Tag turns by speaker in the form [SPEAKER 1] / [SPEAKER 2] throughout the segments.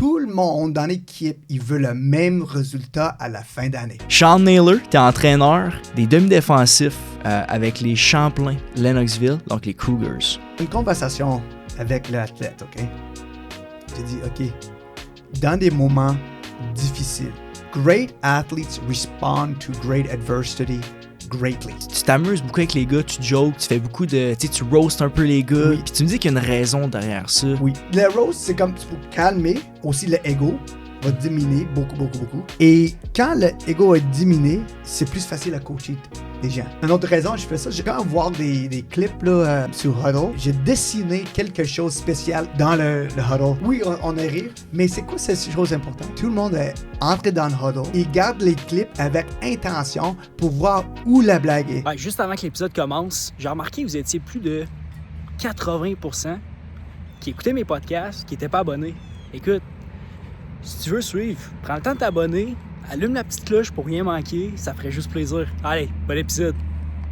[SPEAKER 1] tout le monde dans l'équipe, il veut le même résultat à la fin d'année.
[SPEAKER 2] Sean Naylor, tu es entraîneur des demi-défensifs avec les Champlain Lennoxville, donc les Cougars.
[SPEAKER 1] Une conversation avec l'athlète, OK? Je te dis, OK, dans des moments difficiles, great athletes respond to great adversity greatly.
[SPEAKER 2] Tu t'amuses beaucoup avec les gars, tu jokes, tu fais beaucoup de... Tu roastes un peu les gars,
[SPEAKER 1] Oui.
[SPEAKER 2] puis tu me dis qu'il y a une raison derrière ça.
[SPEAKER 1] Oui. Le roast, c'est comme pour calmer. Aussi, le ego va diminuer beaucoup. Et quand le ego est diminué, c'est plus facile à coacher les gens. Une autre raison, je fais ça, j'ai quand même voir des clips là, sur Huddle. J'ai dessiné quelque chose de spécial dans le Huddle. Oui, on est rire, mais c'est quoi cette chose importante? Tout le monde est entré dans le Huddle. Ils gardent les clips avec intention pour voir où la blague est.
[SPEAKER 3] Ouais, juste avant que l'épisode commence, j'ai remarqué que vous étiez plus de 80% qui écoutaient mes podcasts, qui n'étaient pas abonnés. Écoute, si tu veux suivre, prends le temps de t'abonner, allume la petite cloche pour rien manquer, ça ferait juste plaisir. Allez, bon épisode!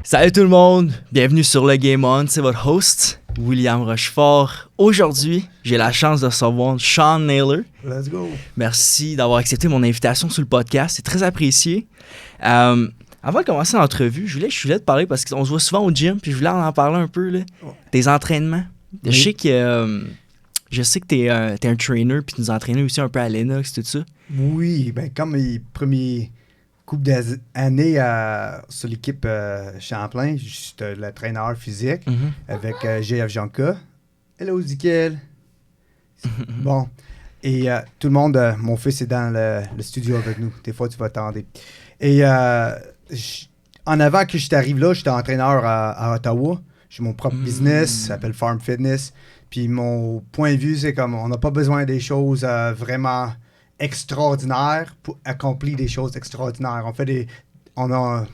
[SPEAKER 2] Salut tout le monde, bienvenue sur le Game On, c'est votre host, William Rochefort. Aujourd'hui, j'ai la chance de recevoir Sean Naylor.
[SPEAKER 1] Let's go!
[SPEAKER 2] Merci d'avoir accepté mon invitation sur le podcast, c'est très apprécié. Avant de commencer l'entrevue, je voulais te parler parce qu'on se voit souvent au gym, puis je voulais en parler un peu, là, des entraînements.
[SPEAKER 1] Oui.
[SPEAKER 2] Je sais que t'es un trainer, puis tu nous entraînais aussi un peu à Lennox, tout ça.
[SPEAKER 1] Oui, ben comme mes premiers couple d'années sur l'équipe Champlain, j'étais le traîneur physique avec GF Janka. Hello, Zikel. Bon, et tout le monde, mon fils est dans le studio avec nous. Des fois, tu vas attendre. Et en avant que je t'arrive là, j'étais entraîneur à Ottawa. J'ai mon propre business, ça s'appelle Farm Fitness. Puis mon point de vue, c'est comme on n'a pas besoin des choses vraiment extraordinaires pour accomplir des choses extraordinaires. On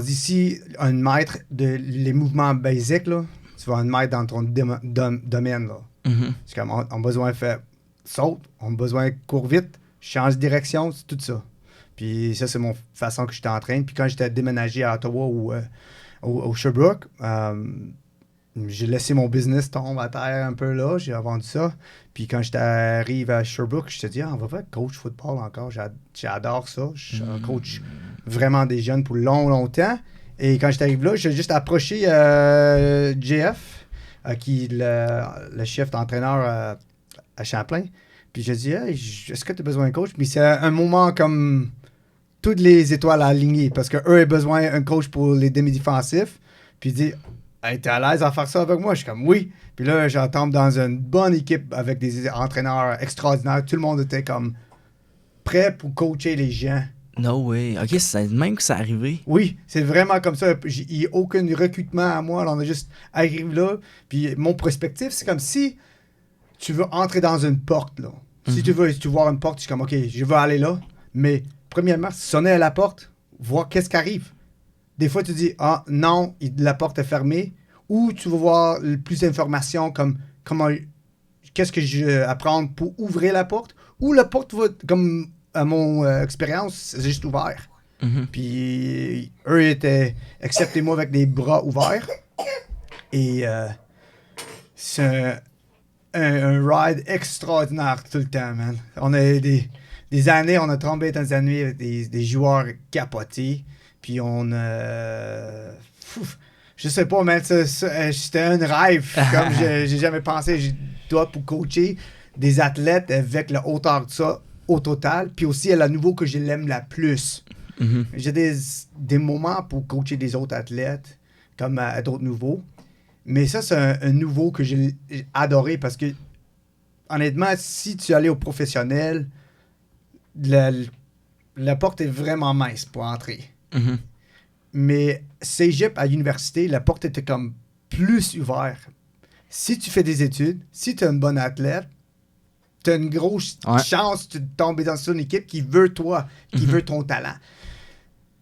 [SPEAKER 1] dit si un maître de les mouvements basiques, là, tu vas un maître dans ton domaine. Là. C'est comme on a besoin de faire saute, on a besoin de courir vite, change de direction, c'est tout ça. Puis ça, c'est mon façon que je t'entraîne. Puis quand j'étais déménagé à Ottawa ou au Sherbrooke, j'ai laissé mon business tomber à terre un peu là, j'ai vendu ça. Puis quand j'arrive à Sherbrooke, je te dis, on va faire coach football encore. J'adore ça. Je suis un coach vraiment des jeunes pour longtemps. Et quand j'arrive là, j'ai juste approché JF, qui est le chef d'entraîneur à Champlain. Puis j'ai dit, hey, est-ce que tu as besoin d'un coach? Puis c'est un moment comme toutes les étoiles alignées, parce qu'eux ont besoin d'un coach pour les demi-défensifs. Puis il dit, hey, t'es à l'aise à faire ça avec moi? Je suis comme, oui. Puis là, je tombe dans une bonne équipe avec des entraîneurs extraordinaires. Tout le monde était comme prêt pour coacher les gens.
[SPEAKER 2] No way. OK, c'est même que ça arrivé.
[SPEAKER 1] Oui, c'est vraiment comme ça. Il n'y a aucun recrutement à moi. Alors, on est juste arrivé là. Puis mon perspective, c'est comme si tu veux entrer dans une porte, là. Si tu veux voir une porte, je suis comme, OK, je veux aller là. Mais premièrement, sonner à la porte, voir qu'est-ce qui arrive. Des fois, tu dis, ah non, la porte est fermée. Ou tu vas voir plus d'informations comme qu'est-ce que je vais apprendre pour ouvrir la porte. Ou la porte va, comme à mon expérience, c'est juste ouvert. Puis eux étaient, acceptez-moi avec des bras ouverts. Et c'est un ride extraordinaire tout le temps, man. On a des années, on a tombé dans des années avec des joueurs capotés. Puis je sais pas, mais c'était un rêve. Comme j'ai jamais pensé, je dois pour coacher des athlètes avec la hauteur de ça au total. Puis aussi, à la nouveau que je l'aime la plus. J'ai des moments pour coacher des autres athlètes, comme à d'autres nouveaux. Mais ça, c'est un nouveau que j'ai adoré parce que, honnêtement, si tu allais au professionnel, la porte est vraiment mince pour entrer. Mais cégep à l'université, la porte était comme plus ouverte. Si tu fais des études, si tu es un bon athlète, tu as une grosse chance de tomber dans une équipe qui veut toi, qui veut ton talent.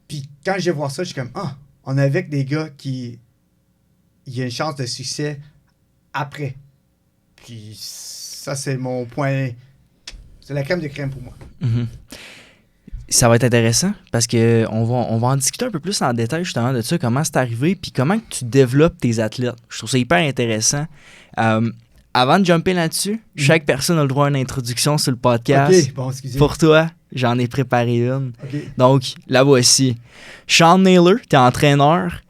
[SPEAKER 1] Puis quand je vois ça, je suis comme, on est avec des gars qui... Il y a une chance de succès après. Puis ça, c'est mon point... C'est la crème de crème pour moi.
[SPEAKER 2] Ça va être intéressant parce qu'on va en discuter un peu plus en détail justement de ça, comment c'est arrivé puis comment tu développes tes athlètes. Je trouve ça hyper intéressant. avant de jumper là-dessus, chaque personne a le droit à une introduction sur le podcast.
[SPEAKER 1] OK, bon, excusez.
[SPEAKER 2] Pour toi, j'en ai préparé une.
[SPEAKER 1] OK.
[SPEAKER 2] Donc, la voici. Sean Naylor, tu es entraîneur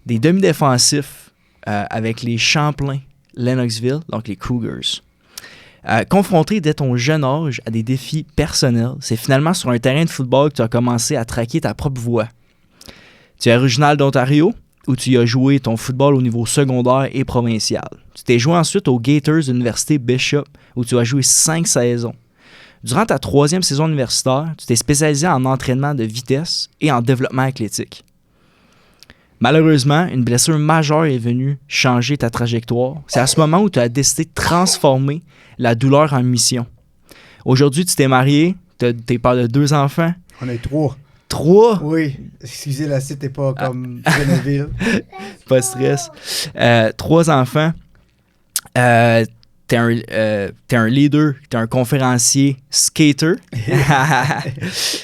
[SPEAKER 2] des demi-défensifs avec les Champlain Lennoxville, donc les Cougars. Confronté dès ton jeune âge à des défis personnels, c'est finalement sur un terrain de football que tu as commencé à traquer ta propre voie. Tu es original d'Ontario, où tu as joué ton football au niveau secondaire et provincial. Tu t'es joué ensuite aux Gators de l'Université Bishop, où tu as joué 5 saisons. Durant ta 3e saison universitaire, tu t'es spécialisé en entraînement de vitesse et en développement athlétique. Malheureusement, une blessure majeure est venue changer ta trajectoire. C'est à ce moment où tu as décidé de transformer la douleur en mission. Aujourd'hui, tu t'es marié, tu es père de 2 enfants.
[SPEAKER 1] On est 3.
[SPEAKER 2] 3?
[SPEAKER 1] Oui. Excusez, la site n'est pas comme Geneviève.
[SPEAKER 2] Pas de stress. 3 enfants. T'es un leader, t'es un conférencier, skater.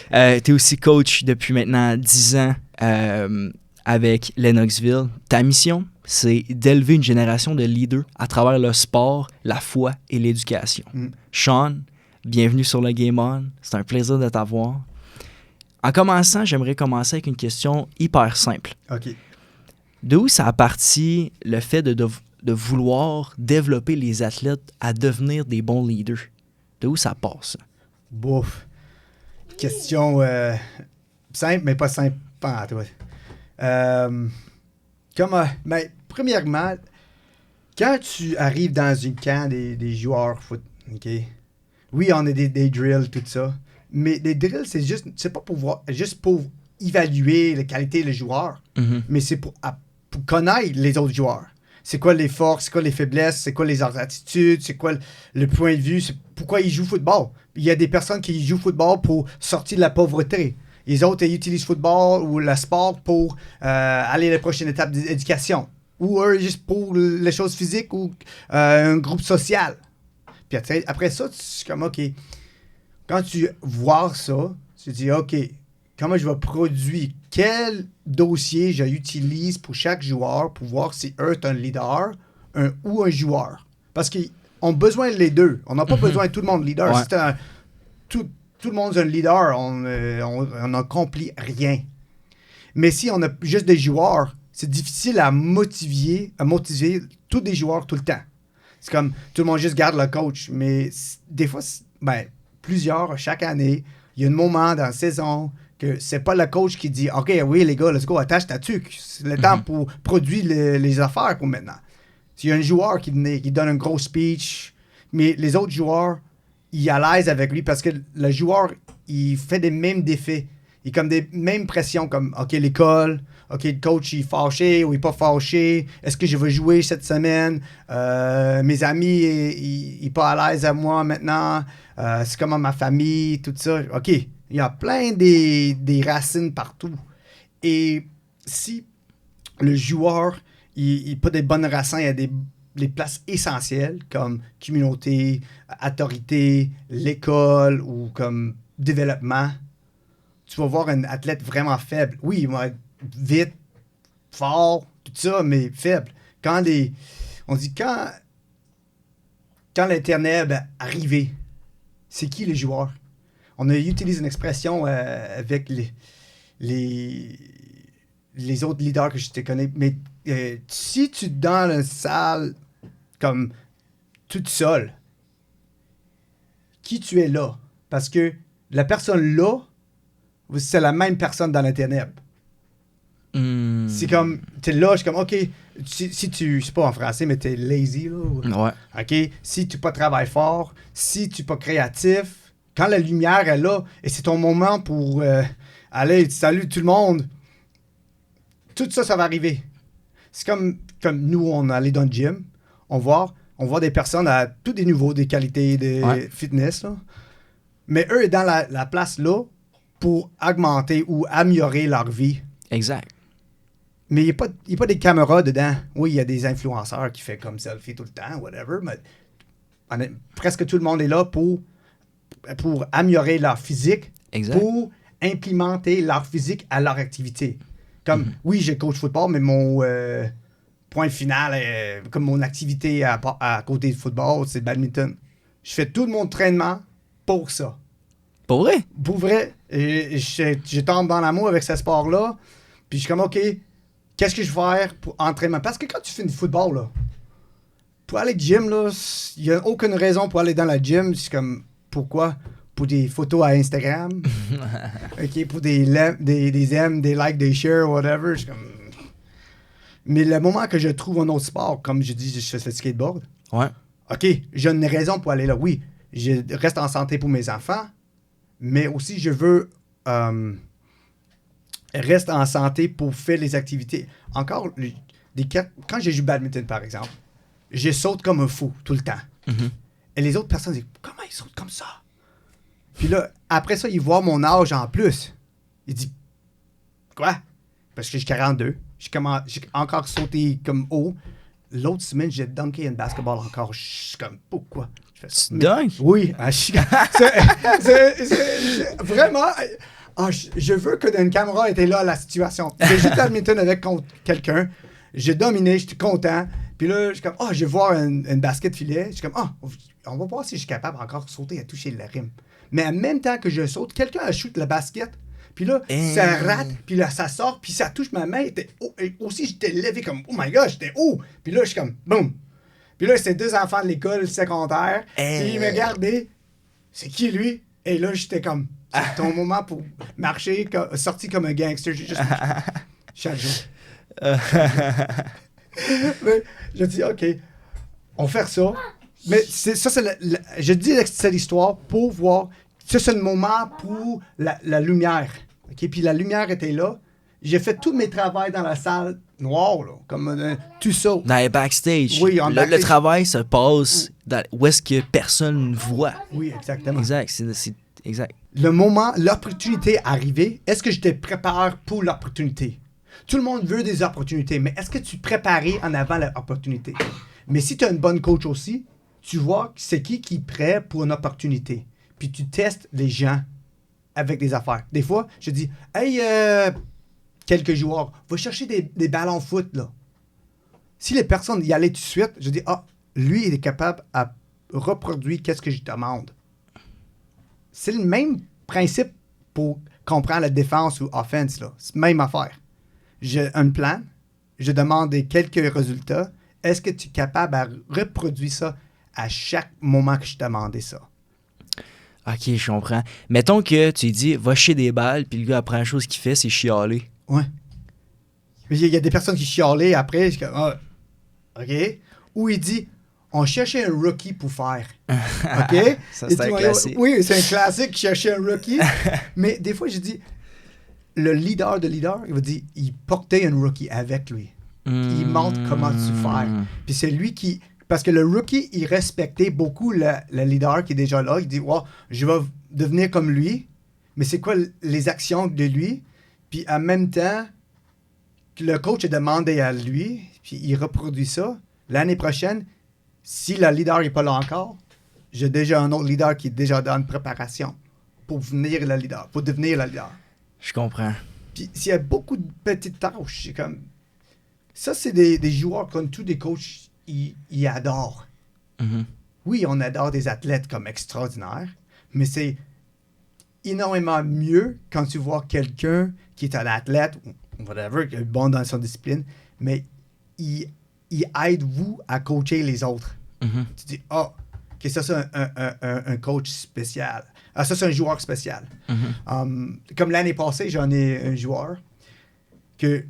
[SPEAKER 2] T'es aussi coach depuis maintenant 10 ans avec Lennoxville. Ta mission, c'est d'élever une génération de leaders à travers le sport, la foi et l'éducation. Sean, bienvenue sur le Game On. C'est un plaisir de t'avoir. En commençant, j'aimerais commencer avec une question hyper simple.
[SPEAKER 1] OK.
[SPEAKER 2] D'où ça a parti le fait de vouloir développer les athlètes à devenir des bons leaders? De où ça passe?
[SPEAKER 1] Bouf. Question simple, mais pas simple. Pas toi. Premièrement, quand tu arrives dans une camp des joueurs foot, OK? Oui, on a des drills, tout ça. Mais les drills, c'est pas juste pour évaluer la qualité des joueurs, mais c'est pour connaître les autres joueurs. C'est quoi les forces, c'est quoi les faiblesses, c'est quoi les attitudes, c'est quoi le point de vue, c'est pourquoi ils jouent au football. Il y a des personnes qui jouent au football pour sortir de la pauvreté. Les autres, ils utilisent le football ou le sport pour aller à la prochaine étape d'éducation. Ou eux, juste pour les choses physiques ou un groupe social. Puis après ça, tu es comme, OK, quand tu vois ça, tu te dis, OK, comment je vais produire, quel dossier j'utilise pour chaque joueur pour voir si eux est un leader ou un joueur. Parce qu'ils ont besoin les deux. On n'a pas besoin de tout le monde leader.
[SPEAKER 2] Ouais.
[SPEAKER 1] Si tout le monde est un leader, on n'accomplit rien. Mais si on a juste des joueurs, c'est difficile à motiver tous les joueurs tout le temps. C'est comme tout le monde juste garde le coach. Mais des fois, plusieurs, chaque année, il y a un moment dans la saison que c'est pas le coach qui dit « OK, oui, les gars, let's go, attache ta tuque. C'est le temps pour produire les affaires pour maintenant. » S'il y a un joueur qui donne un gros speech, mais les autres joueurs, ils sont à l'aise avec lui parce que le joueur, il fait des mêmes défis. Il a comme des mêmes pressions comme « OK, l'école, OK, le coach, il est fâché ou il n'est pas fâché. Est-ce que je vais jouer cette semaine? Mes amis, ils sont pas à l'aise à moi maintenant. C'est comment ma famille, tout ça. OK, il y a plein des racines partout. Et si le joueur, il n'a pas des bonnes racines, il y a des places essentielles comme communauté, autorité, l'école ou comme développement, tu vas voir un athlète vraiment faible. Oui, il va être vite, fort, tout ça, mais faible. Quand les ténèbres arrivaient, c'est qui les joueurs? On a utilisé une expression avec les autres leaders que je te connais, mais si tu es dans une salle comme toute seule, qui tu es là? Parce que la personne là, c'est la même personne dans les ténèbres. C'est comme, t'es là, je suis comme, OK, si tu, c'est pas en français, mais t'es lazy, là.
[SPEAKER 2] Ouais.
[SPEAKER 1] OK, si tu pas travailles fort, si tu pas créatif, quand la lumière est là, et c'est ton moment pour aller, salut tout le monde, tout ça, ça va arriver. C'est comme nous, on allait dans le gym, on voit des personnes à tous des niveaux, des qualités de fitness, là. Mais eux, dans la place là, pour augmenter ou améliorer leur vie.
[SPEAKER 2] Exact.
[SPEAKER 1] Mais il n'y a pas des caméras dedans. Oui, il y a des influenceurs qui font comme selfie tout le temps, whatever, mais presque tout le monde est là pour améliorer leur physique,
[SPEAKER 2] Exact.
[SPEAKER 1] pour implémenter leur physique à leur activité. Comme, oui, j'ai coach football, mais point final, comme mon activité à côté du football, c'est le badminton. Je fais tout mon entraînement pour ça.
[SPEAKER 2] Pour vrai?
[SPEAKER 1] Pour vrai, je tombe dans l'amour avec ce sport-là. Puis je suis comme, OK, qu'est-ce que je vais faire pour entraînement? Parce que quand tu fais du football, là, pour aller au gym, il n'y a aucune raison pour aller dans la gym. C'est comme, pourquoi? Pour des photos à Instagram. OK, pour des aimes, des likes, des shares, whatever. Je suis comme... Mais le moment que je trouve un autre sport, comme je dis, je fais du skateboard.
[SPEAKER 2] Ouais.
[SPEAKER 1] OK, j'ai une raison pour aller là. Oui, je reste en santé pour mes enfants, mais aussi je veux rester en santé pour faire les activités. Encore, quand j'ai joué badminton, par exemple, je saute comme un fou tout le temps.
[SPEAKER 2] Mm-hmm.
[SPEAKER 1] Et les autres personnes disent, comment ils sautent comme ça? Puis là, après ça, ils voient mon âge en plus. Ils disent, quoi? Parce que j'ai 42. J'ai encore sauté comme haut. L'autre semaine, j'ai dunké un basketball encore. Je suis comme, pourquoi?
[SPEAKER 2] Tu dunks?
[SPEAKER 1] Oui. Vraiment... je veux que une caméra était là à la situation. J'ai joué badminton avec quelqu'un. J'ai dominé, j'étais content. Puis là, je suis comme, je vais voir une basket filet. Je suis comme, on va voir si je suis capable encore de sauter et toucher la rime. Mais en même temps que je saute, quelqu'un a shoot la basket. Puis là, ça rate, puis là, ça sort, puis ça touche ma main. Et aussi, j'étais levé comme, oh my God, j'étais haut. Puis là, je suis comme, boum. Puis là, c'est 2 enfants de l'école secondaire. Puis ils me regardaient. C'est qui, lui? Et là, j'étais comme, c'est ton moment pour marcher, sorti comme un gangster. J'ai juste chaque jour. Mais je dis, OK, on va faire ça. Mais je dis cette histoire pour voir. Ça, c'est le moment pour la lumière. OK? Puis la lumière était là. J'ai fait tous mes travaux dans la salle noire, là, comme tout ça.
[SPEAKER 2] Dans les backstage.
[SPEAKER 1] Oui,
[SPEAKER 2] le travail se passe où est-ce que personne ne voit.
[SPEAKER 1] Oui, exactement.
[SPEAKER 2] Exact, c'est exact.
[SPEAKER 1] Le moment, l'opportunité arrivée, est-ce que je te prépare pour l'opportunité? Tout le monde veut des opportunités, mais est-ce que tu préparais en avant l'opportunité? Mais si tu as une bonne coach aussi, tu vois c'est qui est prêt pour une opportunité. Puis tu testes les gens avec des affaires. Des fois, je dis, hey, quelques joueurs, va chercher des ballons foot, là. Si les personnes y allaient tout de suite, je dis, lui, il est capable à reproduire qu'est-ce que je demande. C'est le même principe pour comprendre la défense ou offense, là. C'est la même affaire. J'ai un plan, je demande quelques résultats. Est-ce que tu es capable à reproduire ça à chaque moment que je demandais ça?
[SPEAKER 2] OK, je comprends. Mettons que tu lui dis, va chier des balles, puis le gars, la première chose qu'il fait, c'est chialer.
[SPEAKER 1] Ouais. Il y a des personnes qui chialaient après, je suis comme, OK. Ou il dit, on cherchait un rookie pour faire. OK?
[SPEAKER 2] Ça, c'est un classique.
[SPEAKER 1] Oui, c'est un classique, chercher un rookie. Mais des fois, je dis, le leader, il va dire, il portait un rookie avec lui. Il montre comment tu fais. Puis c'est lui qui... Parce que le rookie, il respectait beaucoup le leader qui est déjà là. Il dit, je vais devenir comme lui. Mais c'est quoi les actions de lui? Puis en même temps, le coach a demandé à lui, puis il reproduit ça. L'année prochaine, si le leader n'est pas là encore, j'ai déjà un autre leader qui est déjà dans une préparation pour devenir le leader.
[SPEAKER 2] Je comprends.
[SPEAKER 1] Puis s'il y a beaucoup de petites tâches, c'est comme... Ça, c'est des joueurs comme tous des coachs, ils adorent.
[SPEAKER 2] Mm-hmm.
[SPEAKER 1] Oui, on adore des athlètes comme extraordinaires, mais c'est énormément mieux quand tu vois quelqu'un qui est un athlète, ou whatever, qui est bon dans son discipline, mais il aide vous à coacher les autres.
[SPEAKER 2] Mm-hmm.
[SPEAKER 1] Tu dis, OK, ça, c'est un coach spécial. Ça, c'est un joueur spécial.
[SPEAKER 2] Mm-hmm.
[SPEAKER 1] Comme l'année passée, j'en ai un joueur que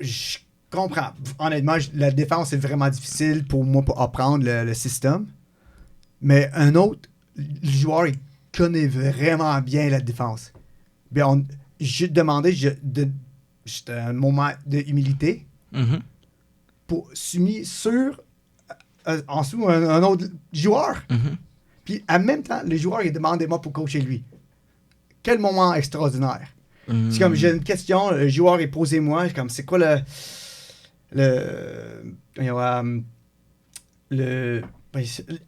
[SPEAKER 1] je comprends. Honnêtement, la défense est vraiment difficile pour moi pour apprendre le système. Mais un autre joueur, il connaît vraiment bien la défense. Bien, j'ai demandé, j'étais un moment d'humilité
[SPEAKER 2] Mm-hmm.
[SPEAKER 1] pour soumis sur en dessous un autre joueur.
[SPEAKER 2] Mm-hmm.
[SPEAKER 1] Puis en même temps, le joueur, il demandait moi pour coacher lui. Quel moment extraordinaire.
[SPEAKER 2] Mm-hmm.
[SPEAKER 1] C'est comme, j'ai une question, le joueur est posé moi, c'est comme, c'est quoi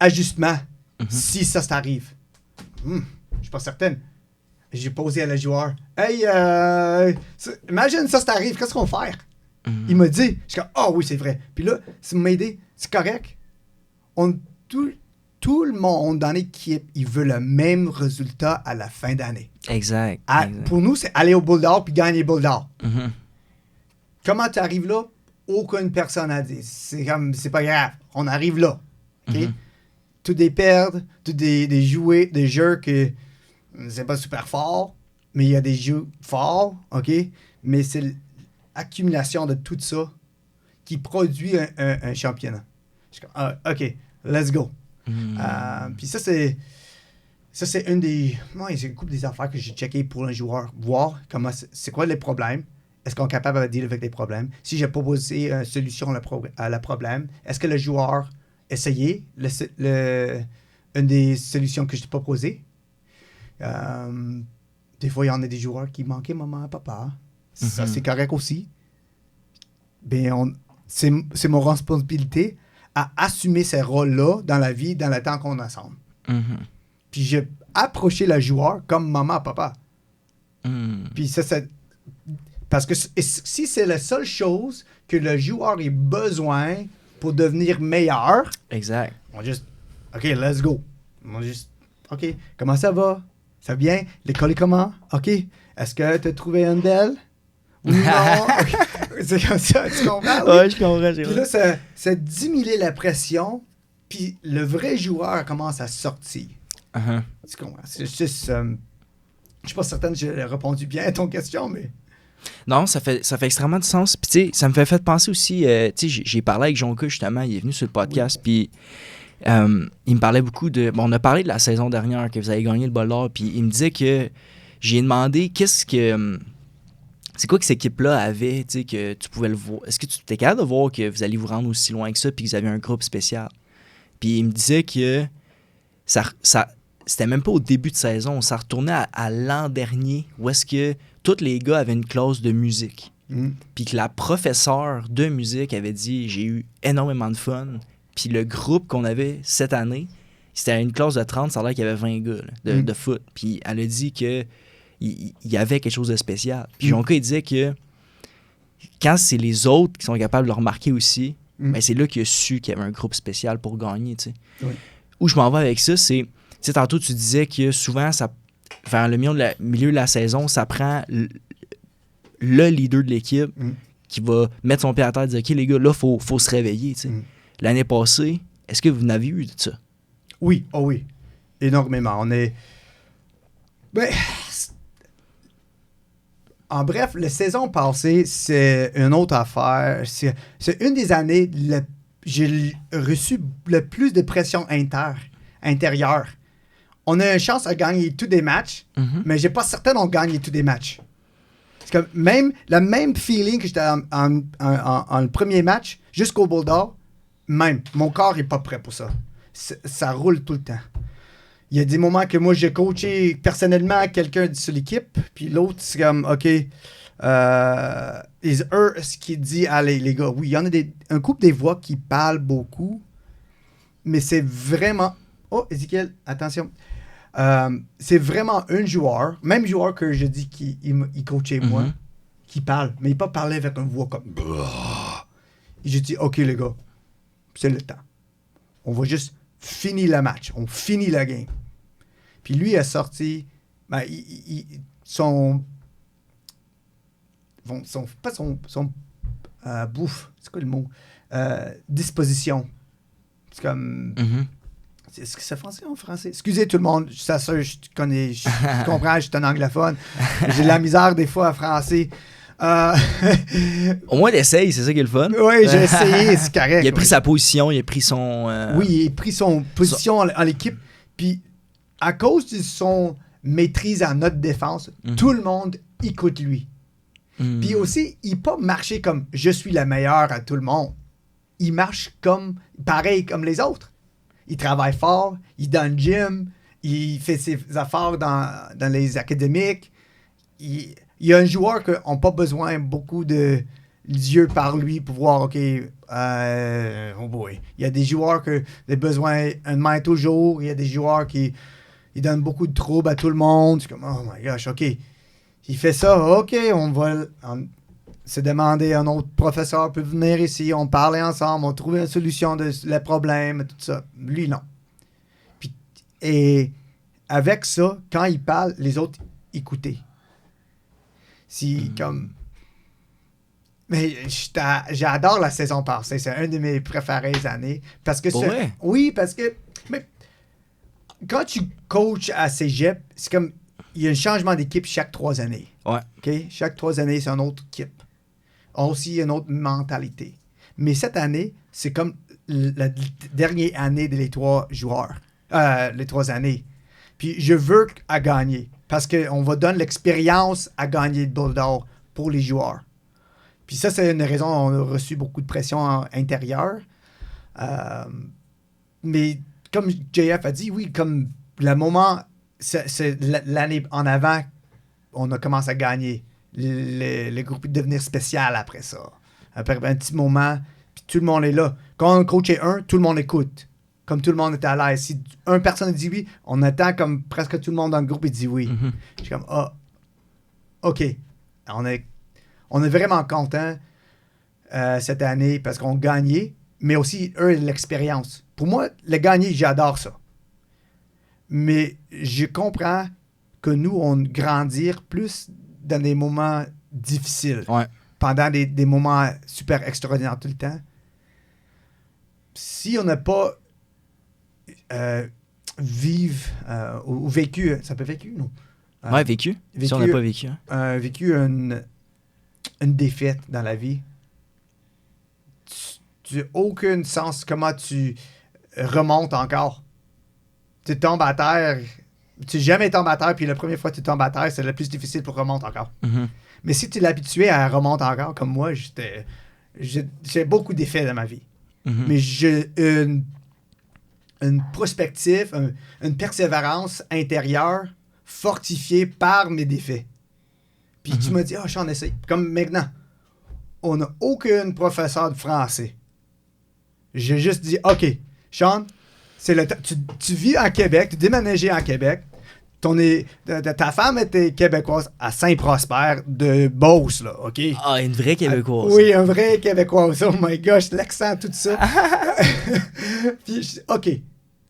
[SPEAKER 1] l'ajustement si ça t'arrive? Je suis pas certaine. J'ai posé à le joueur, hey, imagine ça t'arrive, qu'est-ce qu'on va faire? Il m'a dit. Je suis comme, ah oui, c'est vrai. Puis là, ça m'a aidé. C'est correct. Tout le monde dans l'équipe, il veut le même résultat à la fin d'année.
[SPEAKER 2] Exact.
[SPEAKER 1] Pour nous, c'est aller au Boule d'Or puis gagner le Boule d'Or.
[SPEAKER 2] Mm-hmm.
[SPEAKER 1] Comment tu arrives là? Aucune personne n'a dit. C'est pas grave. On arrive là. OK?
[SPEAKER 2] Mm-hmm.
[SPEAKER 1] Tout des pertes, tout des jeux que c'est pas super fort, mais il y a des jeux forts, OK? Mais c'est l'accumulation de tout ça qui produit un championnat. Je suis comme, OK, let's go. Puis ça, c'est une des... Ouais, c'est une couple des affaires que j'ai checké pour un joueur. Voir comment c'est quoi les problèmes. Est-ce qu'on est capable de dealer avec les problèmes? Si j'ai proposé une solution à la problème, est-ce que le joueur essayé une des solutions que je t'ai proposées? Des fois, il y en a des joueurs qui manquaient maman et papa. Ça, c'est correct aussi. Ben, c'est mon responsabilité à assumer ces rôles-là dans la vie, dans le temps qu'on est ensemble. Puis j'ai approché le joueur comme maman et papa. Puis ça, c'est... Parce que si c'est la seule chose que le joueur a besoin pour devenir meilleur...
[SPEAKER 2] Exact.
[SPEAKER 1] On juste... OK, let's go. On juste... OK, comment ça va? Ça va bien? L'école est comment? OK. Est-ce que tu as trouvé un d'elle? Oui, non? C'est comme ça, tu comprends? Oui?
[SPEAKER 2] Ouais, je comprends.
[SPEAKER 1] Puis là, ça diminue la pression, puis le vrai joueur commence à sortir. Tu comprends? C'est juste... je suis pas certain que j'ai répondu bien à ton question, mais...
[SPEAKER 2] Non, ça fait extrêmement de sens. Puis, tu sais, ça me fait penser aussi... tu sais, j'ai parlé avec Jonka, justement. Il est venu sur le podcast, puis... il me parlait beaucoup de... Bon, on a parlé de la saison dernière, que vous avez gagné le Bol d'Or, puis il me disait que... J'ai demandé qu'est-ce que... C'est quoi que cette équipe-là avait, tu sais, que tu pouvais le voir? Est-ce que tu étais capable de voir que vous alliez vous rendre aussi loin que ça, puis que vous aviez un groupe spécial? Puis il me disait que c'était même pas au début de saison, ça retournait à l'an dernier, où est-ce que tous les gars avaient une classe de musique. Puis que la professeure de musique avait dit « J'ai eu énormément de fun ». Puis le groupe qu'on avait cette année, c'était une classe de 30, ça a l'air qu'il y avait 20 gars là, de foot. Puis elle a dit que il y avait quelque chose de spécial. Puis Jonka, il disait que quand c'est les autres qui sont capables de le remarquer aussi, ben c'est là qu'il a su qu'il y avait un groupe spécial pour gagner, tu sais.
[SPEAKER 1] Oui.
[SPEAKER 2] Où je m'en vais avec ça, c'est... Tu sais, tantôt, tu disais que souvent, vers le milieu de la saison, ça prend le leader de l'équipe qui va mettre son pied à terre et dire « OK, les gars, là, faut se réveiller, tu sais. L'année passée, est-ce que vous n'avez eu de ça?
[SPEAKER 1] Oui, oh oui. Énormément. On est... Ben... En bref, la saison passée, c'est une autre affaire. C'est une des années j'ai reçu le plus de pression intérieure. On a une chance à gagner tous des matchs, mais j'ai pas certain qu'on gagne tous des matchs. Parce que le même feeling que j'étais en premier match, jusqu'au Boule d'Or, même, mon corps est pas prêt pour ça. Ça roule tout le temps. Il y a des moments que moi, j'ai coaché personnellement quelqu'un sur l'équipe, puis l'autre, c'est comme, OK, ce qui dit, allez, les gars, oui, il y en a un couple des voix qui parlent beaucoup, mais c'est vraiment... Oh, Ezekiel, attention. C'est vraiment un joueur, même joueur que je dis qu'il coachait moi, qui parle, mais il pas parler avec une voix comme... Et je dis, OK, les gars, c'est le temps. On va juste finir le match. On finit la game. Puis lui a sorti son bouffe, c'est quoi le mot? Disposition. C'est comme... Est-ce que c'est français ou en français? Excusez tout le monde, je connais, je comprends, je suis un anglophone. J'ai de la misère des fois en français.
[SPEAKER 2] Au moins, il essaye, c'est ça qui est le fun.
[SPEAKER 1] Oui, j'ai essayé, c'est correct.
[SPEAKER 2] Il a pris sa position, il a pris son...
[SPEAKER 1] Oui, il a pris son position en l'équipe. Puis, à cause de son maîtrise en notre défense, tout le monde écoute lui. Puis aussi, il n'a pas marché comme « je suis le meilleur à tout le monde ». Il marche pareil comme les autres. Il travaille fort, il est dans le gym, il fait ses affaires dans les académiques. Il y a un joueur qui n'a pas besoin beaucoup de yeux par lui pour voir, OK, oh boy. Il y a des joueurs qui ont besoin d'un main toujours. Il y a des joueurs qui donnent beaucoup de troubles à tout le monde. C'est comme, oh my gosh, OK. Il fait ça, OK, on va... se demander un autre professeur peut venir ici, on parlait ensemble, on trouvait une solution de le problème, tout ça. Lui, non. Puis, et avec ça, quand il parle, les autres écoutaient. Si, comme... Mais j'adore la saison passée. C'est une de mes préférées années. Parce que
[SPEAKER 2] Ouais.
[SPEAKER 1] Oui, parce que... Mais, quand tu coaches à cégep, c'est comme... Il y a un changement d'équipe chaque 3 années.
[SPEAKER 2] Ouais.
[SPEAKER 1] OK? Chaque 3 années, c'est une autre équipe. Aussi une autre mentalité. Mais cette année, c'est comme la dernière année des 3 joueurs. Les 3 années. Puis je veux à gagner. Parce qu'on va donner l'expérience à gagner le Ball d'or pour les joueurs. Puis ça, c'est une raison on a reçu beaucoup de pression intérieure. Mais comme JF a dit, oui, comme le moment, c'est l'année en avant, on a commencé à gagner. Le groupe est devenu spécial après ça. Après un petit moment, puis tout le monde est là. Quand on coachait un, tout le monde écoute. Comme tout le monde était à l'aise. Si une personne dit oui, on attend comme presque tout le monde dans le groupe et dit oui.
[SPEAKER 2] Mm-hmm.
[SPEAKER 1] Je suis comme, OK. On est vraiment contents cette année parce qu'on gagnait, mais aussi, eux, l'expérience. Pour moi, le gagner, j'adore ça. Mais je comprends que nous, on grandit plus dans des moments difficiles.
[SPEAKER 2] Ouais.
[SPEAKER 1] Pendant des moments super extraordinaires tout le temps. Si on n'a pas ou vécu, ça peut vécu, non?
[SPEAKER 2] Ouais, vécu. Si on n'a pas vécu. Hein.
[SPEAKER 1] Vécu une défaite dans la vie. Tu n'as aucun sens comment tu remontes encore. Tu tombes à terre. Tu n'es jamais tombé à terre, puis la première fois que tu tombes à terre, c'est le plus difficile pour remonter encore.
[SPEAKER 2] Mm-hmm.
[SPEAKER 1] Mais si tu es habitué à remonter encore, comme moi, j'ai beaucoup d'effets dans ma vie.
[SPEAKER 2] Mm-hmm.
[SPEAKER 1] Mais j'ai une prospective, une persévérance intérieure fortifiée par mes défaits. Puis tu m'as dit, Sean, essaye. Comme maintenant, on n'a aucun professeur de français. J'ai juste dit, OK, Sean, c'est le tu vis en Québec, tu déménagé en Québec. Ta femme était québécoise à Saint-Prosper de Beauce, là, OK?
[SPEAKER 2] Ah, une vraie Québécoise.
[SPEAKER 1] Oui, un vrai Québécoise. Oh my gosh, l'accent, tout ça. Puis, OK,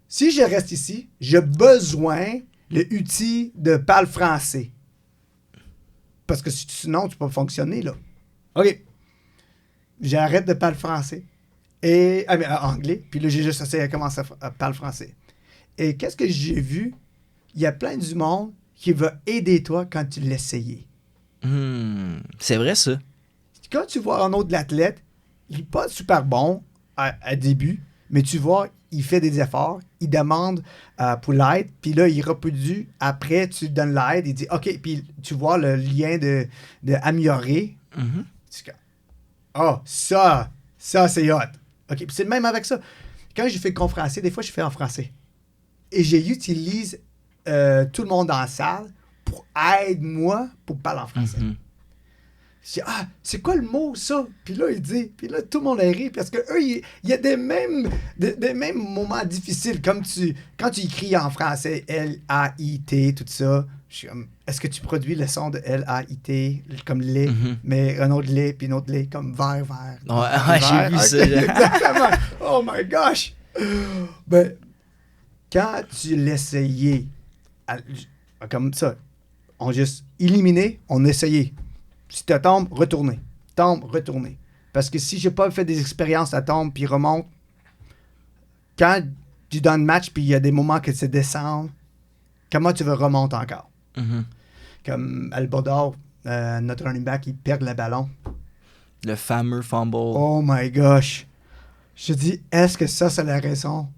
[SPEAKER 1] si je reste ici, j'ai besoin de l'outil de parler français. Parce que sinon, tu peux pas fonctionner, là. OK. J'arrête de parler français. Anglais. Puis là, j'ai juste essayé de commencer à parler français. Et qu'est-ce que j'ai vu? Il y a plein du monde qui va aider toi quand tu l'essayes.
[SPEAKER 2] C'est vrai, ça.
[SPEAKER 1] Quand tu vois un autre athlète, il n'est pas super bon à début, mais tu vois, il fait des efforts, il demande pour l'aide, puis là, il reproduit. Après, tu donnes l'aide, il dit OK, puis tu vois le lien de améliorer.
[SPEAKER 2] Mm-hmm.
[SPEAKER 1] Ça, c'est hot. OK, puis c'est le même avec ça. Quand je fais conférencier, des fois, je fais en français. Et j'utilise tout le monde dans la salle pour aider moi pour parler en français.
[SPEAKER 2] Mm-hmm.
[SPEAKER 1] Je dis, c'est quoi le mot, ça? Puis là, il dit, puis là, tout le monde a ri, parce que eux, il y a des mêmes moments difficiles, comme quand tu écris en français, L-A-I-T, tout ça. Je suis comme, est-ce que tu produis le son de L-A-I-T, comme lait, mais un autre lait, puis un autre lait, comme vert.
[SPEAKER 2] Ouais, j'ai vu ça.
[SPEAKER 1] Exactement. Oh my gosh! Ben, quand tu l'essayais, comme ça, on juste éliminé, on essayait. Si tu tombes, retourner. Parce que si j'ai pas fait des expériences, ça tombe puis remonte. Quand tu donnes le match puis il y a des moments que tu descends, comment tu veux remonter encore?
[SPEAKER 2] Mm-hmm.
[SPEAKER 1] Comme Albodor, notre running back, il perd le ballon.
[SPEAKER 2] Le fameux fumble.
[SPEAKER 1] Oh my gosh. Je dis, est-ce que ça, c'est la raison?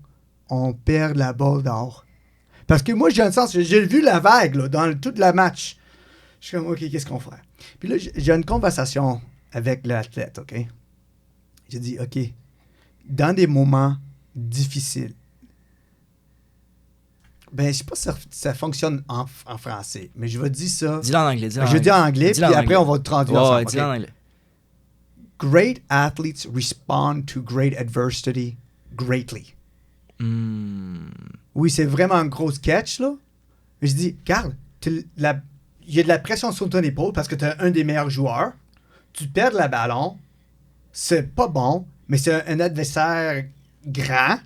[SPEAKER 1] On perd la balle d'or. Parce que moi, j'ai un sens, j'ai vu la vague là, dans toute la match. Je suis comme, OK, qu'est-ce qu'on fait? Puis là, j'ai une conversation avec l'athlète, OK? J'ai dit, OK, dans des moments difficiles, ben, je sais pas si ça fonctionne en français, mais je vais dire ça.
[SPEAKER 2] Dis-le en anglais.
[SPEAKER 1] Je dis en anglais, puis après, on va traduire ensemble.
[SPEAKER 2] Ouais, dis-le en anglais.
[SPEAKER 1] Great athletes respond to great adversity greatly. Oui, c'est vraiment un gros catch, là. Mais je dis, Carl, il y a de la pression sur ton épaule parce que tu es un des meilleurs joueurs. tu perds le ballon, c'est pas bon, mais c'est un adversaire grand.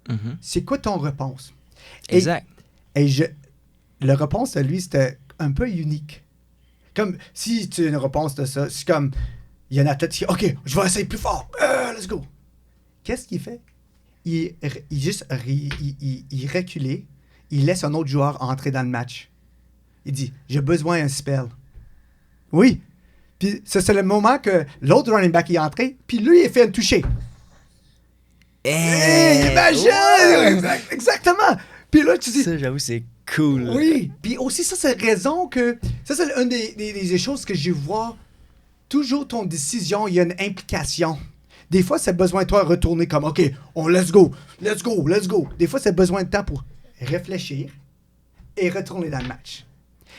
[SPEAKER 2] Mhm.
[SPEAKER 1] C'est quoi ton réponse?
[SPEAKER 2] Exact.
[SPEAKER 1] Et la réponse de lui, c'était un peu unique. Comme si tu as une réponse de ça, c'est comme il y a un athlète qui dit OK, je vais essayer plus fort. Let's go. Qu'est-ce qu'il fait? Il reculait, il laisse un autre joueur entrer dans le match. Il dit j'ai besoin d'un spell. Oui. Puis ça, c'est le moment que l'autre running back est entré, puis lui, il fait un toucher. Imagine!
[SPEAKER 2] Ouais.
[SPEAKER 1] Exactement! Puis là, tu dis.
[SPEAKER 2] Ça, j'avoue, c'est cool.
[SPEAKER 1] Oui! Puis aussi, ça, c'est raison que. Ça, c'est une des choses que je vois. Toujours ton décision, il y a une implication. Des fois, c'est besoin de toi de retourner comme OK, let's go, let's go, let's go. Des fois, c'est besoin de temps pour réfléchir et retourner dans le match.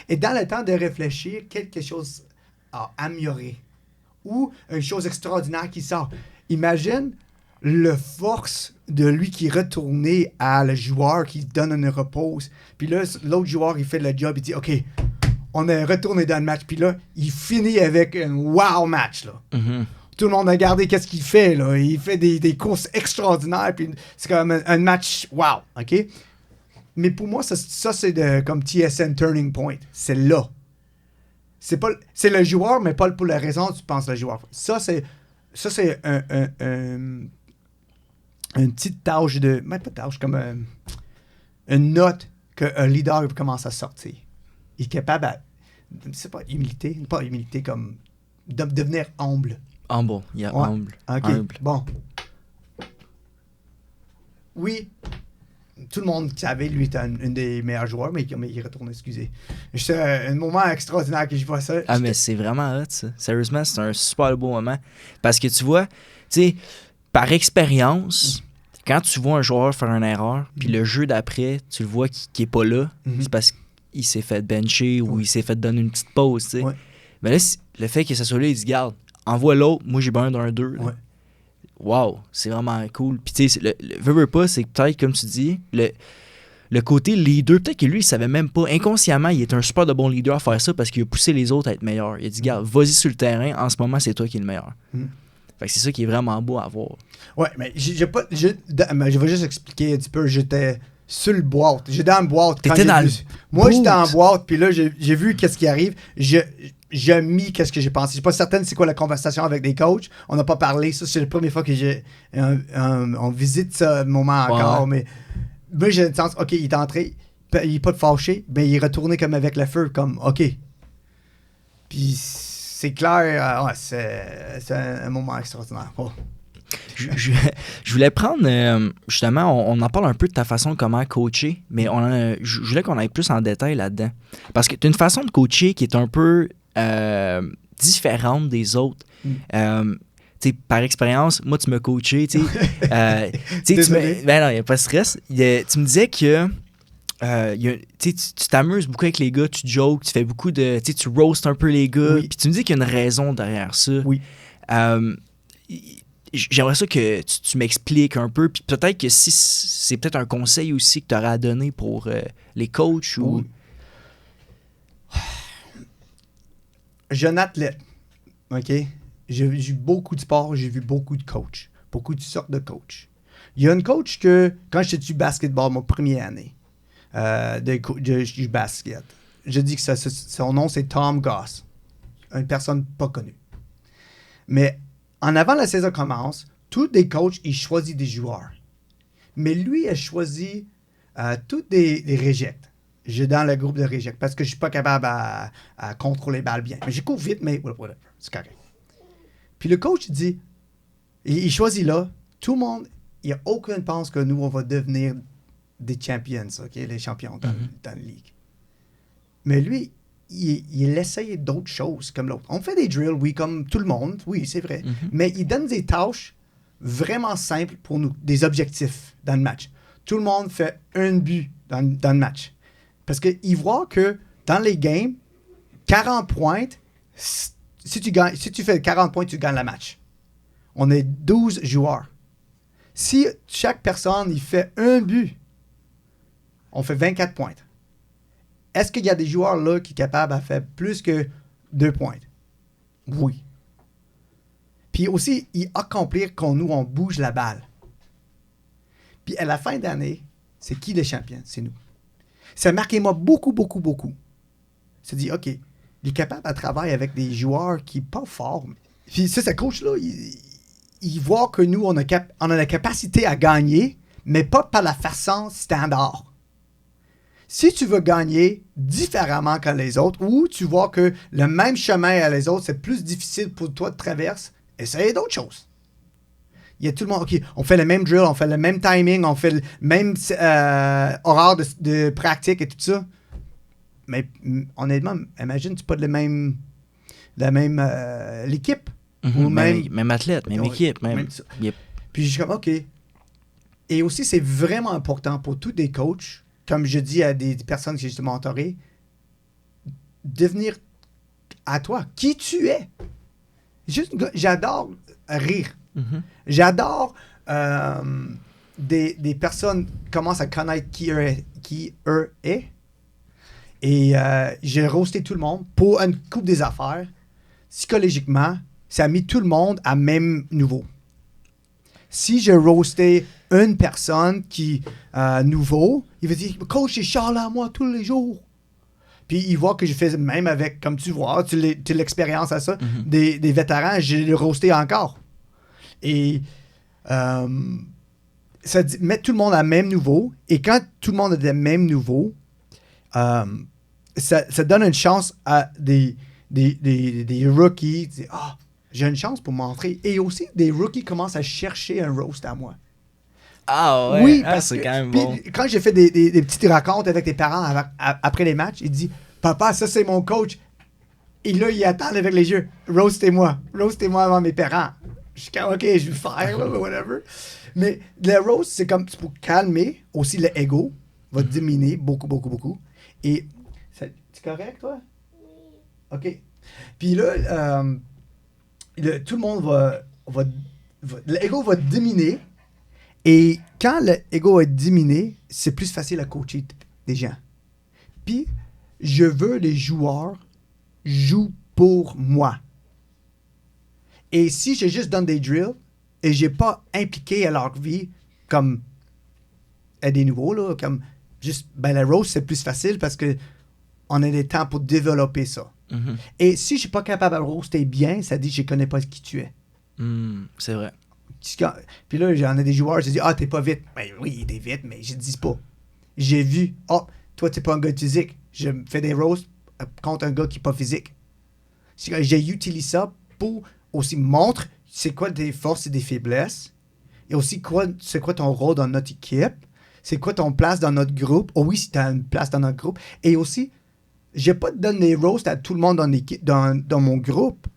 [SPEAKER 1] Et dans le temps de réfléchir, quelque chose a amélioré. Ou une chose extraordinaire qui sort. Imagine le force de lui qui est retourné à le joueur qui donne une repose. Puis là, l'autre joueur, il fait le job, il dit OK, on est retourné dans le match. Puis là, il finit avec un wow match. Là.
[SPEAKER 2] Mhm.
[SPEAKER 1] Tout le monde a regardé qu'est-ce qu'il fait. Là. Il fait des courses extraordinaires. Puis c'est comme un match wow. OK? Mais pour moi, ça c'est comme TSN Turning Point. C'est là. C'est le joueur, mais pas pour la raison que tu penses le joueur. Ça, c'est une petite tâche de... Même pas tâche, comme une note qu'un leader commence à sortir. Il est capable c'est pas humilité comme devenir humble.
[SPEAKER 2] Humble, yeah,
[SPEAKER 1] Ouais.
[SPEAKER 2] humble.
[SPEAKER 1] OK,
[SPEAKER 2] Humble.
[SPEAKER 1] bon. Oui, tout le monde savait, lui, était un des meilleurs joueurs, mais il retourne, excusez. C'est un moment extraordinaire que je vois ça.
[SPEAKER 2] Ah, mais c'est vraiment hot, ça. Sérieusement, c'est un super beau moment. Parce que tu vois, tu sais, par expérience, quand tu vois un joueur faire une erreur, puis le jeu d'après, tu le vois qui est pas là, c'est parce qu'il s'est fait bencher ou il s'est fait donner une petite pause, tu sais.
[SPEAKER 1] Ouais.
[SPEAKER 2] Mais là, le fait que ça soit là, il dit, garde, envoie l'autre, moi j'ai besoin d'un 2.
[SPEAKER 1] Ouais.
[SPEAKER 2] Wow, c'est vraiment cool. Puis tu sais, veux pas, c'est que peut-être, comme tu dis, le côté leader, peut-être que lui, il savait même pas. Inconsciemment, il est un super de bon leader à faire ça parce qu'il a poussé les autres à être meilleurs. Il a dit, gars, vas-y sur le terrain, en ce moment, c'est toi qui es le meilleur. Fait que c'est ça qui est vraiment beau à voir.
[SPEAKER 1] Ouais, mais je vais juste expliquer un petit peu. J'étais sur le boîte. J'étais dans le boîte.
[SPEAKER 2] T'étais dans le
[SPEAKER 1] Moi, j'étais en
[SPEAKER 2] boot.
[SPEAKER 1] boîte, puis là, j'ai vu qu'est-ce qui arrive. J'ai mis qu'est-ce que j'ai pensé. Je suis pas certaine c'est quoi la conversation avec les coachs. On n'a pas parlé. Ça, c'est la première fois que on visite ce moment encore.
[SPEAKER 2] Ouais.
[SPEAKER 1] Mais moi, j'ai le sens, OK, il est entré. Il n'est pas fâché. Mais il est retourné comme avec le feu, comme OK. Puis c'est clair. Ouais, c'est un moment extraordinaire. Oh.
[SPEAKER 2] Je voulais prendre, justement, on en parle un peu de ta façon de comment coacher, mais je voulais qu'on aille plus en détail là-dedans. Parce que tu as une façon de coacher qui est un peu différente des autres. Par expérience, moi, tu m'as coaché. Ben non, il n'y a pas de stress. Tu me disais que tu t'amuses beaucoup avec les gars, tu jokes, tu fais beaucoup de... Tu roastes un peu les gars, puis tu me dis qu'il y a une raison derrière ça.
[SPEAKER 1] Oui.
[SPEAKER 2] J'aimerais ça que tu m'expliques un peu, puis peut-être que si c'est peut-être un conseil aussi que tu aurais à donner pour les coachs ou...
[SPEAKER 1] Oui. Jeune athlète, OK? J'ai vu beaucoup de sports, j'ai vu beaucoup de coachs, beaucoup de sortes de coachs. Il y a une coach que, quand j'étais du basketball, ma première année du basket, je dis que son nom, c'est Tom Goss, une personne pas connue. Mais en avant la saison commence, tous les coachs, ils choisissent des joueurs. Mais lui, il a choisi tous des rejects. J'ai dans le groupe de rejects parce que je suis pas capable à contrôler les balles bien. Mais je cours vite, mais whatever, c'est correct. Puis le coach, il dit, il choisit là, tout le monde, il n'y a aucune pense que nous, on va devenir des champions, OK, les champions dans la ligue. Mais lui, il essaye d'autres choses comme l'autre. On fait des drills, oui, comme tout le monde, oui, c'est vrai. Mais il donne des tâches vraiment simples pour nous, des objectifs dans le match. Tout le monde fait un but dans le match. Parce qu'il voit que dans les games, 40 points, si tu fais 40 points, tu gagnes le match. On est 12 joueurs. Si chaque personne il fait un but, on fait 24 points. Est-ce qu'il y a des joueurs là qui sont capables de faire plus que 2 points? Oui. Puis aussi, accomplir qu'on on bouge la balle. Puis à la fin d'année, c'est qui le champion? C'est nous. Ça a marqué moi beaucoup, beaucoup, beaucoup. C'est dit, OK, il est capable de travailler avec des joueurs qui sont pas forts. Puis ça, ce coach-là, il voit que nous, on a la capacité à gagner, mais pas par la façon standard. Si tu veux gagner différemment que les autres, ou tu vois que le même chemin à les autres, c'est plus difficile pour toi de traverser, essaye d'autres choses. Il y a tout le monde, OK, on fait le même drill, on fait le même timing, on fait le même horaire de pratique et tout ça. Mais honnêtement, imagine, tu n'es pas de la même l'équipe.
[SPEAKER 2] Ou même athlète, même équipe. Même...
[SPEAKER 1] Yep. Puis je suis comme, OK. Et aussi, c'est vraiment important pour tous les coachs, comme je dis à des personnes que j'ai mentorées, devenir à toi qui tu es. J'adore rire. Mm-hmm. J'adore des personnes commencent à connaître qui eux est. Et j'ai roasté tout le monde pour une coupe des affaires. Psychologiquement, ça a mis tout le monde à même niveau. Si je roastais une personne qui nouveau, il va dire, coach, il charle à moi tous les jours. Puis il voit que je fais même avec, comme tu vois, tu as l'expérience à ça, mm-hmm. des vétérans, je l'ai roasté encore. Et ça met tout le monde à même niveau. Et quand tout le monde est à même niveau, ça donne une chance à des rookies. Ah, j'ai une chance pour montrer. Et aussi, des rookies commencent à chercher un roast à moi.
[SPEAKER 2] Ah ouais,
[SPEAKER 1] oui,
[SPEAKER 2] c'est quand même bon.
[SPEAKER 1] Quand j'ai fait des petites racontes avec tes parents après les matchs, il dit, papa, ça c'est mon coach. Et là, il attend avec les yeux. Roastez-moi avant mes parents. Je suis comme, OK, je vais faire, là, whatever. Mais le roast, c'est comme pour calmer aussi le ego, va diminuer beaucoup, beaucoup, beaucoup. Et, c'est correct, toi? OK. Puis là, tout le monde l'ego va diminuer. Et quand l'ego va diminuer, c'est plus facile à coacher des gens. Puis, je veux les joueurs jouent pour moi. Et si je juste donne des drills et j'ai pas impliqué à leur vie comme à des nouveaux, là, comme juste, la roast, c'est plus facile parce que on a des temps pour développer ça. Mm-hmm. Et si je suis pas capable de roaster bien, ça dit que je connais pas qui tu es.
[SPEAKER 2] C'est vrai.
[SPEAKER 1] Puis là, j'en ai des joueurs, je dis, ah, t'es pas vite. Ben oui, t'es vite, mais je dis pas. J'ai vu, toi, t'es pas un gars physique. Je fais des roasts contre un gars qui est pas physique. J'ai utilisé ça pour aussi montrer c'est quoi tes forces et des faiblesses. Et aussi, c'est quoi ton rôle dans notre équipe. C'est quoi ton place dans notre groupe. Oh oui, si t'as une place dans notre groupe. Et aussi, j'ai pas donné des roasts à tout le monde dans mon groupe.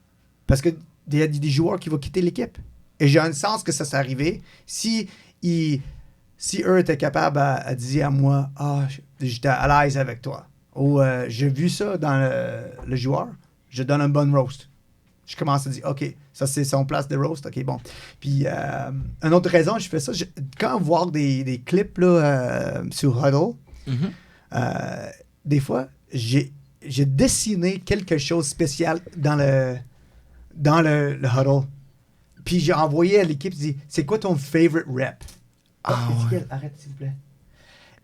[SPEAKER 1] Parce que il y a des joueurs qui vont quitter l'équipe. Et j'ai un sens que ça s'est arrivé. Si eux étaient capables à dire à moi, j'étais à l'aise avec toi. Ou j'ai vu ça dans le joueur, je donne un bon roast. Je commence à dire, OK, ça c'est son place de roast, OK, bon. Puis, une autre raison, je fais ça, quand voir des clips là, sur Huddle, mm-hmm. Des fois, j'ai dessiné quelque chose de spécial dans le Huddle. Puis j'ai envoyé à l'équipe, j'ai dit, c'est quoi ton favorite rep? Ouais. Arrête, s'il vous plaît.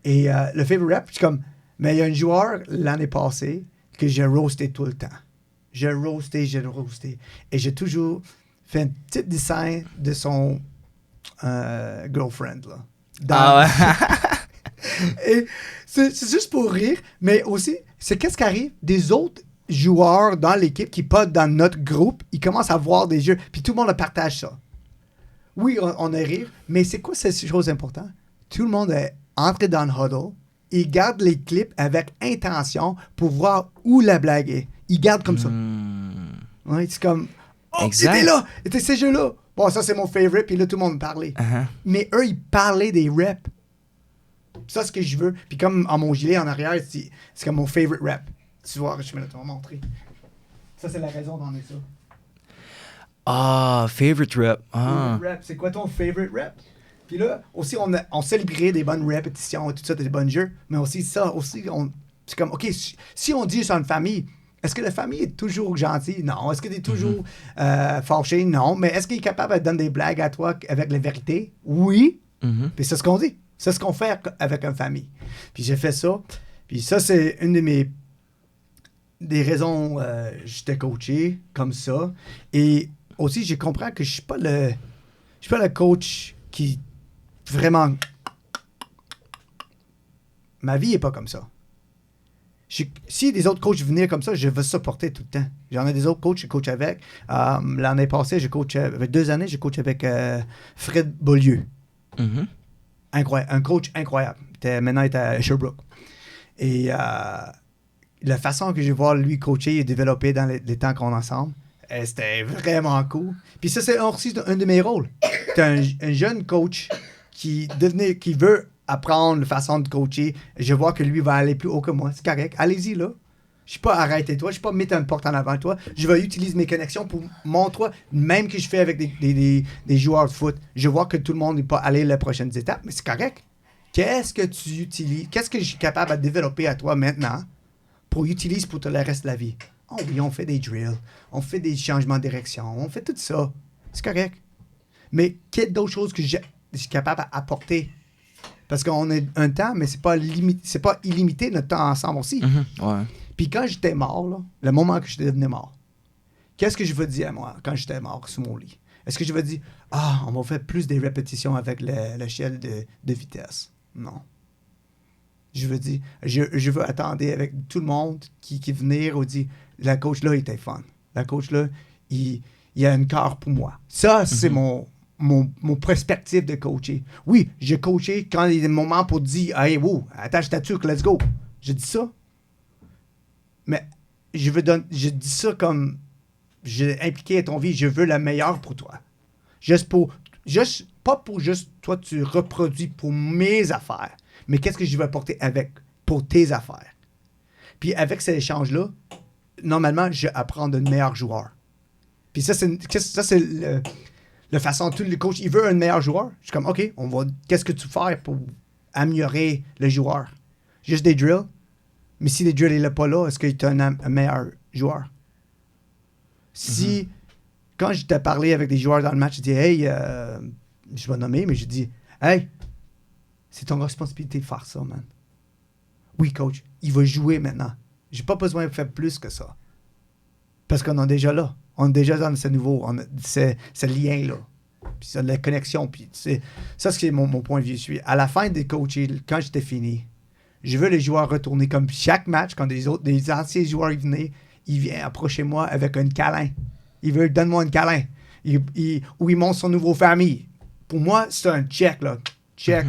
[SPEAKER 1] Et le favorite rep, je suis comme, mais il y a un joueur l'année passée que j'ai roasté tout le temps. J'ai roasté. Et j'ai toujours fait un petit dessin de son girlfriend, là. Ouais. Et c'est juste pour rire, mais aussi, c'est qu'est-ce qui arrive? Des autres joueurs dans l'équipe qui pas dans notre groupe, ils commencent à voir des jeux, puis tout le monde partage ça. Oui, on est rire, mais c'est quoi cette chose importante? Tout le monde est entré dans le huddle, ils gardent les clips avec intention pour voir où la blague est. Ils gardent comme ça. Ouais, c'est comme, c'était là, c'était ces jeux-là. Bon, ça c'est mon favorite, puis là tout le monde parlait. Uh-huh. Mais eux, ils parlaient des reps. Ça, c'est ce que je veux. Puis comme à mon gilet en arrière, c'est comme mon favorite rep. Tu vois, je vais te montrer. Ça, c'est la raison d'en être ça.
[SPEAKER 2] Favorite rep.
[SPEAKER 1] Favorite rep. C'est quoi ton favorite rep? Puis là, aussi, on célébrait des bonnes répétitions et tout ça, des bons jeux. Mais aussi, ça, aussi, c'est comme, OK, si on dit sur une famille, Est-ce que la famille est toujours gentille? Non. Est-ce que tu es toujours fâché? Non. Mais est-ce qu'il est capable de donner des blagues à toi avec la vérité? Oui. Puis c'est ce qu'on dit. C'est ce qu'on fait avec une famille. Puis j'ai fait ça. Puis ça, c'est une de des raisons j'étais coaché comme ça. Et aussi, je comprends que je suis pas le coach qui vraiment... Ma vie est pas comme ça. Si des autres coachs venaient comme ça, je veux supporter tout le temps. J'en ai des autres coachs que je coach avec. L'année passée, avec 2 années, j'ai coaché avec Fred Beaulieu. Incroyable, un coach incroyable. Maintenant, il est à Sherbrooke. Et la façon que je vois lui coacher et développer dans les temps qu'on est ensemble, c'était vraiment cool. Puis ça, c'est aussi un de mes rôles. Tu un jeune coach qui veut apprendre la façon de coacher. Je vois que lui va aller plus haut que moi. C'est correct. Allez-y, là. Je ne suis pas arrêté toi. Je ne suis pas mettre une porte en avant toi. Je vais utiliser mes connexions pour montrer, même que je fais avec des joueurs de foot. Je vois que tout le monde n'est pas allé les prochaines étapes, mais c'est correct. Qu'est-ce que tu utilises? Qu'est-ce que je suis capable de développer à toi maintenant pour utiliser pour le reste de la vie? Oh oui, on fait des drills. On fait des changements de direction. On fait tout ça. C'est correct. Mais quelle d'autres choses que je suis capable d'apporter? Parce qu'on a un temps, mais c'est pas illimité notre temps ensemble aussi.
[SPEAKER 2] Ouais.
[SPEAKER 1] Puis quand j'étais mort, là, le moment que j'étais devenu mort, qu'est-ce que je veux dire à moi quand j'étais mort sur mon lit? Est-ce que je veux dire, on va faire plus des répétitions avec l'échelle de vitesse? Non. Je veux dire, je veux attendre avec tout le monde qui venait ou dit, la coach là, il était fun. La coach là, il a un cœur pour moi. Ça, c'est mon perspective de coacher. Oui, j'ai coaché quand il y a des moments pour dire, hey, wow, attache ta tuque, let's go. Je dis ça. Mais je dis ça comme j'ai impliqué à ton vie, je veux le meilleur pour toi. Pas pour juste toi, tu reproduis pour mes affaires, mais qu'est-ce que je vais apporter pour tes affaires. Puis avec cet échange-là, normalement, je apprends de meilleurs joueurs. Puis ça, c'est la façon dont le coach, il veut un meilleur joueur. Je suis comme, OK, qu'est-ce que tu fais pour améliorer le joueur? Juste des drills? Mais si les drills n'est pas là, est-ce que tu as un meilleur joueur? Si, quand je t'ai parlé avec des joueurs dans le match, je dis, hey, je vais nommer, mais je dis, hey, c'est ton responsabilité de faire ça, man. Oui, coach, il va jouer maintenant. J'ai pas besoin de faire plus que ça. Parce qu'on est déjà là. On est déjà dans ce nouveau, ce lien-là. Puis ça, la connexion. Puis ça, c'est mon point de vue. À la fin des coachés, quand j'étais fini, je veux les joueurs retourner comme chaque match, quand des anciens joueurs venaient, il vient approcher moi avec un câlin. Il veut, donne-moi un câlin. Ou il montre son nouveau famille. Pour moi, c'est un check, là. Check.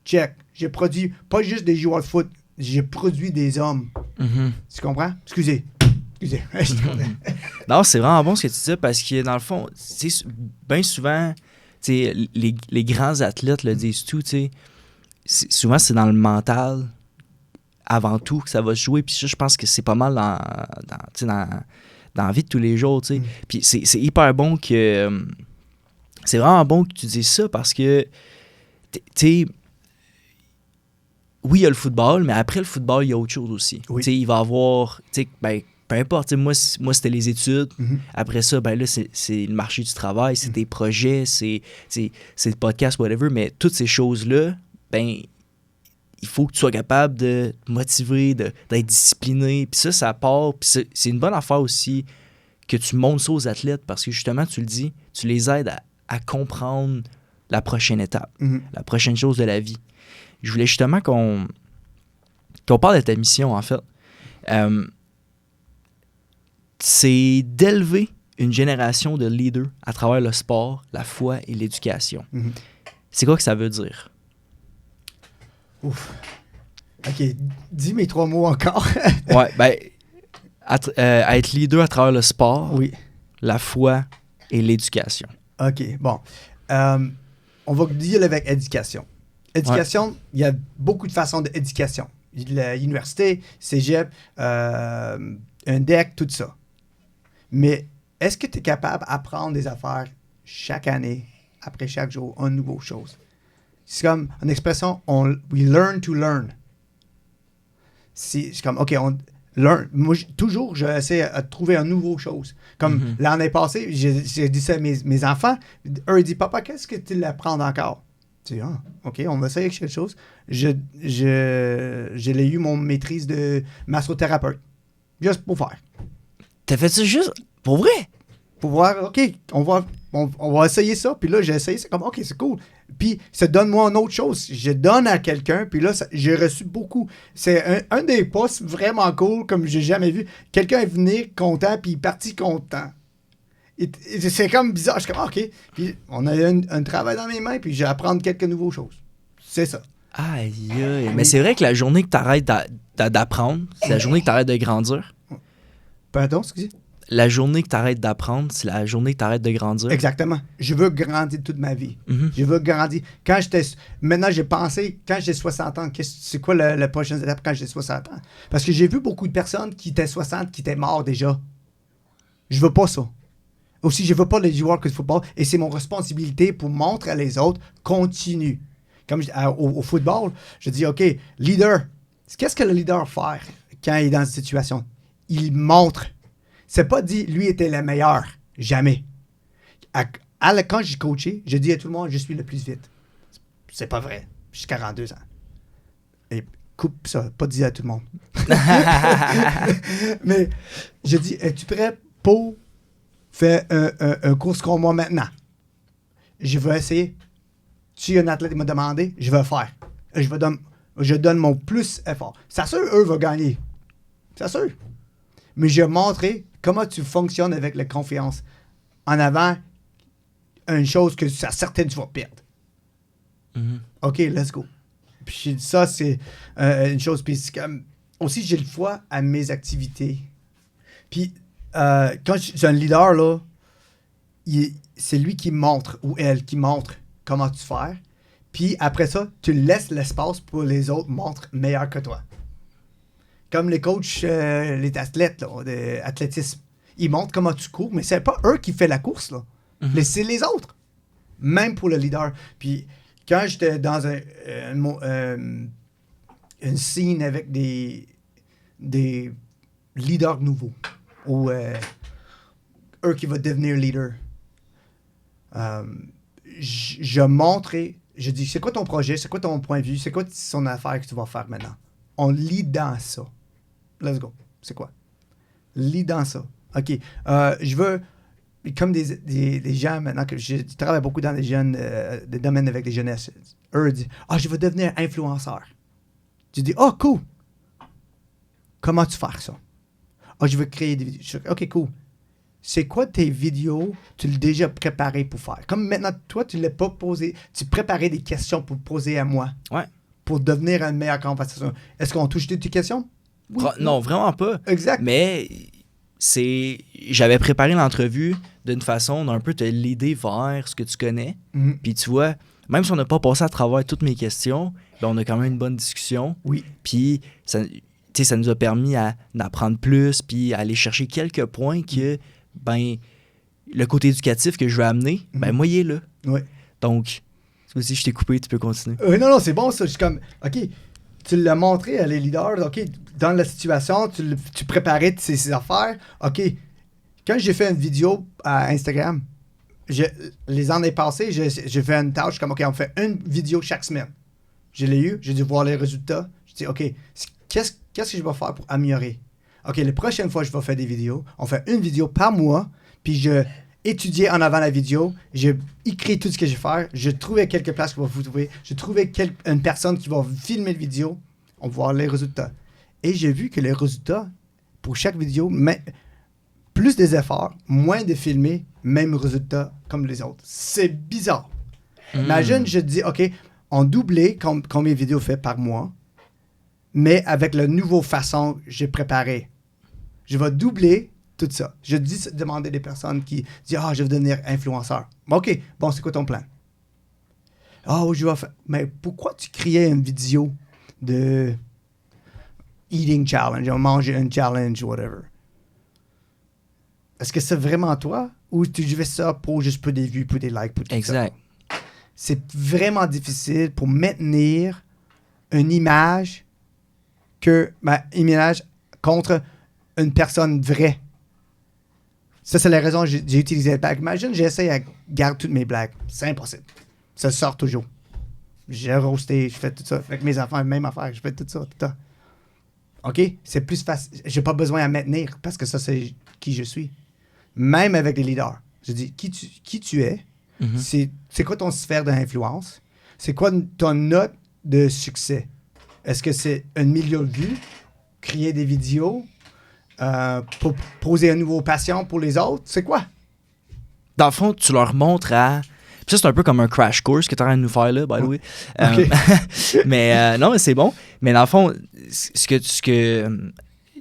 [SPEAKER 1] Check. J'ai produit pas juste des joueurs de foot, j'ai produit des hommes. Tu comprends? Excusez.
[SPEAKER 2] Non, c'est vraiment bon ce que tu dis parce que dans le fond, bien souvent, les grands athlètes le disent tout, souvent c'est dans le mental avant tout que ça va se jouer. Puis ça, je pense que c'est pas mal dans la vie de tous les jours. Puis c'est hyper bon que... c'est vraiment bon que tu dises ça parce que, oui, il y a le football, mais après le football, il y a autre chose aussi. Oui. Il va y avoir... peu importe, moi c'était les études. Après ça, là, c'est le marché du travail, c'est tes projets, c'est le podcast, whatever. Mais toutes ces choses-là, il faut que tu sois capable de te motiver, d'être discipliné. Puis ça part. Puis c'est une bonne affaire aussi que tu montres ça aux athlètes parce que justement, tu le dis, tu les aides à comprendre la prochaine étape, la prochaine chose de la vie. Je voulais justement qu'on parle de ta mission, en fait. C'est d'élever une génération de leaders à travers le sport, la foi et l'éducation. C'est quoi que ça veut dire?
[SPEAKER 1] Ouf. OK. Dis mes 3 mots encore.
[SPEAKER 2] Ouais, être leader à travers le sport,
[SPEAKER 1] oui, la
[SPEAKER 2] foi et l'éducation.
[SPEAKER 1] OK. Bon. On va dire avec éducation. Éducation, il y a beaucoup de façons d'éducation. L'université, cégep, un DEC, tout ça. Mais est-ce que tu es capable d'apprendre des affaires chaque année, après chaque jour, une nouvelle chose? C'est comme une expression, we learn to learn. C'est comme, OK, Moi, toujours, j'essaie de trouver une nouvelle chose. Comme l'année passée, j'ai dit ça à mes enfants. Eux, ils disent, papa, qu'est-ce que tu l'apprends encore? Tu dis, OK, on va essayer quelque chose. J'ai eu mon maîtrise de massothérapeute. Juste pour faire.
[SPEAKER 2] T'as fait ça juste pour vrai?
[SPEAKER 1] Pour voir, OK, on va essayer ça. Puis là, j'ai essayé, c'est comme, OK, c'est cool. Puis, ça donne-moi une autre chose. Je donne à quelqu'un, puis là, j'ai reçu beaucoup. C'est un des postes vraiment cool, comme j'ai jamais vu. Quelqu'un est venu content, puis il est parti content. Et c'est comme bizarre. Je suis comme, OK. Puis, on a un travail dans mes mains, puis j'ai apprendre quelques nouvelles choses. C'est ça.
[SPEAKER 2] Aïe, aïe. Mais c'est vrai que la journée que t'arrêtes d'apprendre, c'est la journée que t'arrêtes de grandir.
[SPEAKER 1] Pardon, excusez?
[SPEAKER 2] La journée que t'arrêtes d'apprendre, c'est la journée que t'arrêtes de grandir.
[SPEAKER 1] Exactement. Je veux grandir toute ma vie.
[SPEAKER 2] Mm-hmm.
[SPEAKER 1] Je veux grandir. Maintenant, j'ai pensé, quand j'ai 60 ans, c'est quoi la prochaine étape quand j'ai 60 ans? Parce que j'ai vu beaucoup de personnes qui étaient 60, qui étaient morts déjà. Je veux pas ça. Aussi, je veux pas les joueurs de football. Et c'est mon responsabilité pour montrer à les autres, continue. Comme au football, je dis, OK, leader. Qu'est-ce que le leader fait quand il est dans une situation? Il montre. C'est pas dit, lui était le meilleur. Jamais. Quand j'ai coaché, je dis à tout le monde, je suis le plus vite. C'est pas vrai. J'ai 42 ans. Et coupe ça, pas dit à tout le monde. Mais je dis, es-tu prêt pour faire un course comme moi maintenant? Je veux essayer. Si un athlète m'a demandé, je vais le faire. Je donne mon plus effort. C'est sûr, eux vont gagner. C'est sûr. Mais je vais montrer comment tu fonctionnes avec la confiance. En avant, une chose que c'est certain tu vas perdre.
[SPEAKER 2] Mm-hmm.
[SPEAKER 1] OK, let's go. Puis ça, c'est une chose. Puis aussi, j'ai le foi à mes activités. Puis quand j'ai un leader, là, c'est lui qui montre, ou elle qui montre comment tu fais. Puis après ça, tu laisses l'espace pour les autres montrent meilleur que toi. Comme les coachs, les athlètes d'athlétisme. Ils montrent comment tu cours, mais c'est pas eux qui font la course, là. Mm-hmm. C'est les autres. Même pour le leader. Puis quand j'étais dans une scène avec des leaders nouveaux, ou eux qui vont devenir leader, je montrais, je dis, c'est quoi ton projet, c'est quoi ton point de vue, c'est quoi son affaire que tu vas faire maintenant? On lit dans ça. Let's go. C'est quoi? Lis dans ça. OK. Je veux, comme des gens maintenant, que je travaille beaucoup dans des domaines avec des jeunesses. Eux disent, je veux devenir influenceur. Je dis, cool. Comment tu fais ça? Je veux créer des vidéos. OK, cool. C'est quoi tes vidéos tu l'as déjà préparé pour faire? Comme maintenant, toi, tu ne l'as pas posé. Tu préparais des questions pour poser à moi.
[SPEAKER 2] Ouais.
[SPEAKER 1] Pour devenir une meilleure conversation. Est-ce qu'on touche toutes tes questions?
[SPEAKER 2] Oui, non, vraiment pas.
[SPEAKER 1] Exact.
[SPEAKER 2] Mais j'avais préparé l'entrevue d'une façon d'un peu te l'aider vers ce que tu connais.
[SPEAKER 1] Mm-hmm.
[SPEAKER 2] Puis tu vois, même si on n'a pas passé à travers toutes mes questions, ben on a quand même une bonne discussion.
[SPEAKER 1] Oui.
[SPEAKER 2] Puis ça nous a permis d'apprendre plus, puis à aller chercher quelques points que, ben, le côté éducatif que je veux amener, ben, moi, il est là.
[SPEAKER 1] Oui.
[SPEAKER 2] Donc, si je t'ai coupé, tu peux continuer.
[SPEAKER 1] Non, c'est bon, ça. Je suis comme, OK, tu l'as montré à les leaders, OK, dans la situation, tu préparais ces affaires. OK, quand j'ai fait une vidéo à Instagram, les années passées, j'ai fait une tâche comme, OK, on fait une vidéo chaque semaine. Je l'ai eu, j'ai dû voir les résultats. Je dis, OK, qu'est-ce que je vais faire pour améliorer? OK, la prochaine fois, je vais faire des vidéos. On fait une vidéo par mois, puis je étudiais en avant la vidéo, j'ai écrit tout ce que je vais faire, je trouvais quelques places qui vont vous trouver, je trouvais une personne qui va filmer la vidéo, on va voir les résultats. Et j'ai vu que les résultats, pour chaque vidéo, plus des efforts, moins de filmer, même résultat comme les autres. C'est bizarre. Imagine, je dis, OK, on doublait combien de vidéos fait par mois, mais avec la nouvelle façon que j'ai préparé. Je vais doubler tout ça. Je dis demander des personnes qui disent je veux devenir influenceur. OK, bon, c'est quoi ton plan? Je vais faire. Mais pourquoi tu créais une vidéo de eating challenge, on manger un challenge, whatever? Est-ce que c'est vraiment toi ou tu fais ça pour juste pour des vues, pour des likes, pour tout
[SPEAKER 2] exact.
[SPEAKER 1] Ça? C'est vraiment difficile pour maintenir une image contre une personne vraie. Ça, c'est la raison que j'ai utilisé les blagues. Imagine, j'essaie à garder toutes mes blagues. C'est impossible. Ça sort toujours. J'ai roasté, je fais tout ça. Avec mes enfants, même affaire, je fais tout ça, tout ça. OK? C'est plus facile. J'ai pas besoin à maintenir parce que ça, c'est qui je suis. Même avec les leaders. Je dis, qui tu es? C'est quoi ton sphère d'influence? C'est quoi ton note de succès? Est-ce que c'est 1 million de vues? Créer des vidéos? Pour poser un nouveau patient pour les autres? C'est quoi?
[SPEAKER 2] Dans le fond, tu leur montres à... Puis ça, c'est un peu comme un crash course que tu es en train de nous faire là, by the way. Mais non, mais c'est bon. Mais dans le fond, ce que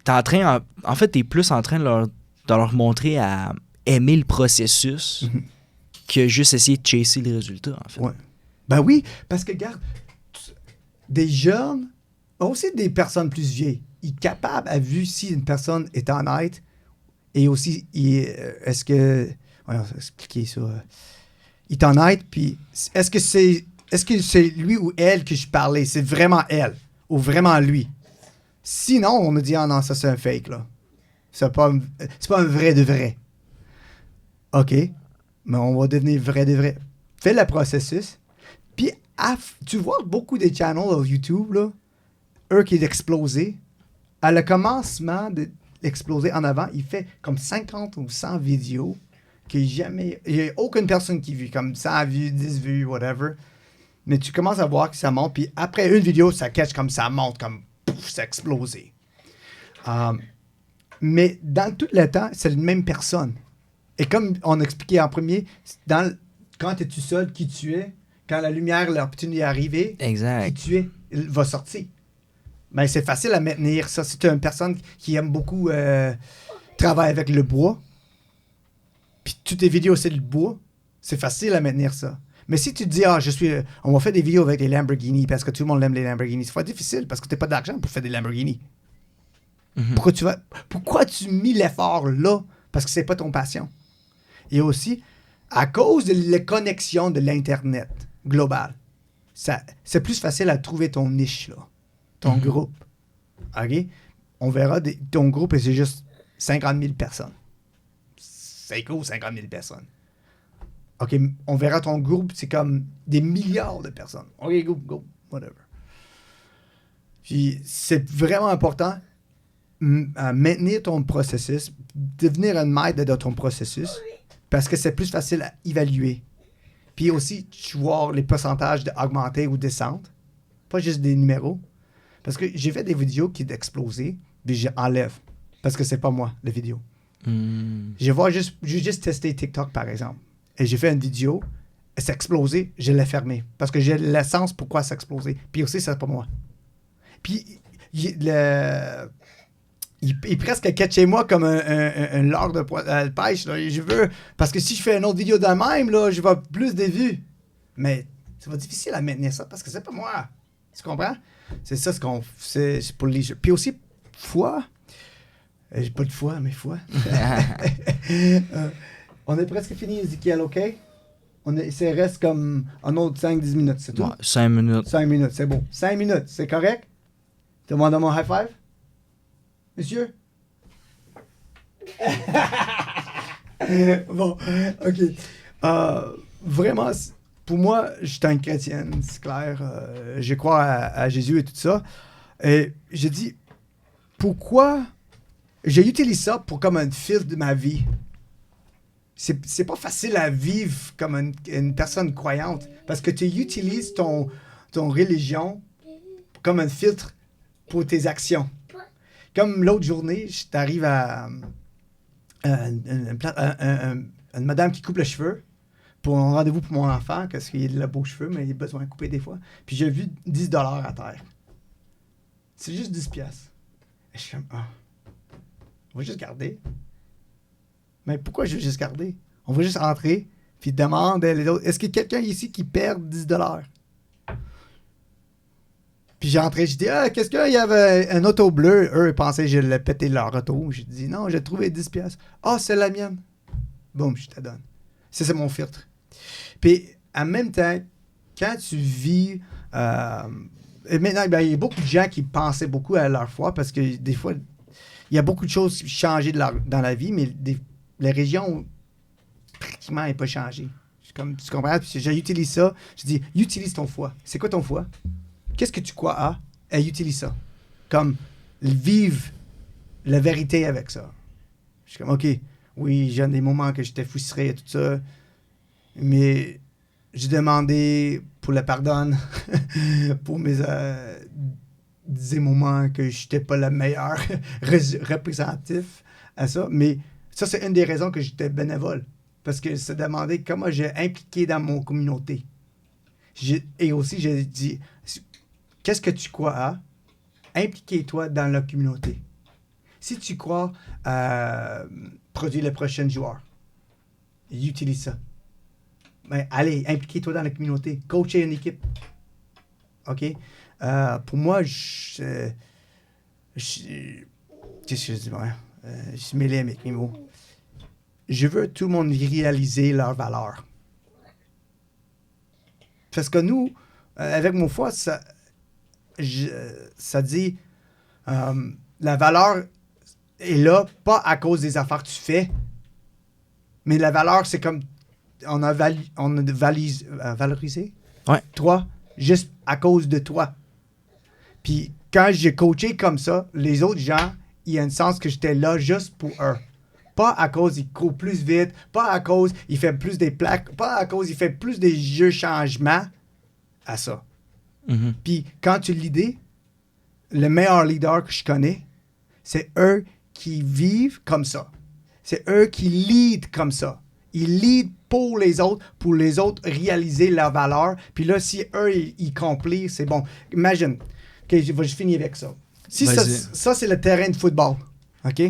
[SPEAKER 2] t'es en train... En fait, tu es plus en train de leur montrer à aimer le processus que juste essayer de chasser le résultat, en fait.
[SPEAKER 1] Ouais. Ben oui, parce que, regarde, des jeunes, aussi des personnes plus vieilles, ils sont capables à vu si une personne est honnête et aussi, est-ce que... On va expliquer ça. Il est honnête, puis est-ce que c'est lui ou elle que je parlais? C'est vraiment elle ou vraiment lui? Sinon, on me dit, ah non, ça c'est un fake, là. C'est pas un vrai de vrai. OK, mais on va devenir vrai de vrai. Fais le processus. Puis, tu vois beaucoup des channels sur YouTube, là, eux qui explosé. À le commencement d'exploser en avant, il fait comme 50 ou 100 vidéos qu'il n'y a aucune personne qui vit, comme 100 vues, 10 vues, whatever. Mais tu commences à voir que ça monte, puis après une vidéo, ça catch comme ça monte, comme pouf, ça a explosé. Mais dans tout le temps, c'est la même personne. Et comme on expliquait en premier, quand tu es tout seul, qui tu es, quand la lumière, l'opportunité est arrivée, qui tu es, il va sortir. Mais c'est facile à maintenir ça. Si tu es une personne qui aime beaucoup travailler avec le bois, puis toutes tes vidéos, c'est le bois, c'est facile à maintenir ça. Mais si tu te dis, on va faire des vidéos avec les Lamborghini parce que tout le monde aime les Lamborghini, c'est pas difficile parce que tu n'as pas d'argent pour faire des Lamborghini. Pourquoi tu mis l'effort là? Parce que c'est pas ton passion. Et aussi, à cause de la connexion de l'Internet global, c'est plus facile à trouver ton niche, là, ton groupe. OK? On verra, ton groupe, c'est juste 50 000 personnes. C'est cool, 50 000 personnes. OK, on verra ton groupe, c'est comme des milliards de personnes. OK, go, whatever. Puis, c'est vraiment important à maintenir ton processus, devenir un maître de ton processus, parce que c'est plus facile à évaluer. Puis aussi, tu vois les pourcentages d'augmenter ou descendre, pas juste des numéros. Parce que j'ai fait des vidéos qui ont explosé, puis j'enlève, parce que c'est pas moi, la vidéo. J'ai juste testé TikTok, par exemple, et j'ai fait une vidéo, elle s'est explosée, je l'ai fermée, parce que j'ai l'essence pourquoi ça a explosé. Puis aussi, c'est pas moi. Puis, il presque catché moi comme un leurre de pêche. Là. Je veux, parce que si je fais une autre vidéo de même, là, je vais plus de vues. Mais ça va être difficile à maintenir ça parce que c'est pas moi. Tu comprends? C'est ça c'est pour les jeux. Puis aussi, foi. J'ai pas de foi, mais foi. On est presque fini, Ezekiel, OK? Ça reste comme un autre 5-10 minutes, c'est tout?
[SPEAKER 2] Ouais, 5 minutes.
[SPEAKER 1] 5 minutes, c'est bon. 5 minutes, c'est correct? Demande mon high five? Monsieur? Bon, OK. Vraiment, pour moi, je suis un chrétien, c'est clair. Je crois à Jésus et tout ça. Et j'ai dit, pourquoi... J'ai utilisé ça pour comme un fil de ma vie. C'est pas facile à vivre comme une personne croyante parce que tu utilises ton religion comme un filtre pour tes actions. Comme l'autre journée, j'arrive à une madame qui coupe les cheveux pour un rendez-vous pour mon enfant parce qu'il a beaux cheveux, mais il a besoin de couper des fois. Puis j'ai vu $10 à terre. C'est juste 10$. Et je suis comme, on va juste garder. Mais pourquoi je veux juste garder? On va juste rentrer, puis demander les autres, est-ce qu'il y a quelqu'un ici qui perd $10? Puis j'ai entré, j'ai dit, qu'est-ce qu'il y avait un auto bleu? Eux, ils pensaient que je l'ai pété leur auto. J'ai dit, non, j'ai trouvé 10$. C'est la mienne. Boum, je te donne. Ça, c'est mon filtre. Puis, en même temps, quand tu vis... et maintenant, il y a beaucoup de gens qui pensaient beaucoup à leur foi parce que des fois, il y a beaucoup de choses qui ont changé dans la vie, mais les régions, pratiquement, n'ont pas changé. Comme, tu comprends? Puis j'utilise ça. Je dis, utilise ton foi. C'est quoi ton foi? Qu'est-ce que tu crois à? Et utilise ça. Comme, vive la vérité avec ça. Je suis comme, OK, oui, j'ai des moments que j'étais frustré et tout ça, mais j'ai demandé pour le pardon pour des moments que je n'étais pas le meilleur représentatif à ça. Mais ça, c'est une des raisons que j'étais bénévole. Parce que c'est demander comment j'ai impliqué dans mon communauté. Et aussi, j'ai dit, qu'est-ce que tu crois à? Impliquez-toi dans la communauté. Si tu crois à produire le prochain joueur, utilise ça. Ben, allez, impliquez-toi dans la communauté. Coachez une équipe. OK? Pour moi, qu'est-ce que je dis? Je suis mêlé avec mes mots. Je veux tout le monde réaliser leur valeur. Parce que nous, avec mon foi, ça dit la valeur est là, pas à cause des affaires que tu fais, mais la valeur, c'est comme on a valorisé toi juste à cause de toi. Puis quand j'ai coaché comme ça, les autres gens, il y a un sens que j'étais là juste pour eux. Pas à cause il court plus vite, pas à cause il fait plus des plaques, pas à cause il fait plus des jeux changements à ça.
[SPEAKER 2] Mm-hmm.
[SPEAKER 1] Puis quand tu l'idées, le meilleur leader que je connais, c'est eux qui vivent comme ça. C'est eux qui lead comme ça. Ils lead pour les autres réaliser leur valeur. Puis là, si eux, ils accomplissent, c'est bon. Imagine, OK, je vais finir avec ça. Si ça, c'est le terrain de football, OK?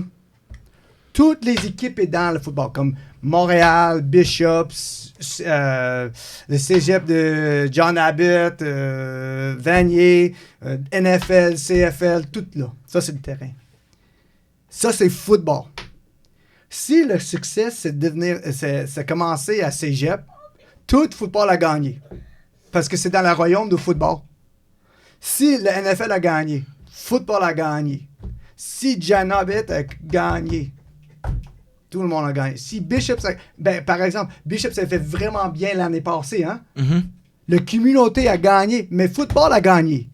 [SPEAKER 1] Toutes les équipes sont dans le football, comme Montréal, Bishops, le cégep de John Abbott, Vanier, NFL, CFL, tout là. Ça, c'est le terrain. Ça, c'est football. Si le succès, c'est commencer à cégep, tout football a gagné. Parce que c'est dans le royaume du football. Si le NFL a gagné, football a gagné. Si John Abbott a gagné, tout le monde a gagné. Si Bishops par exemple, Bishops a fait vraiment bien l'année passée, hein?
[SPEAKER 2] Mm-hmm.
[SPEAKER 1] La communauté a gagné, mais football a gagné.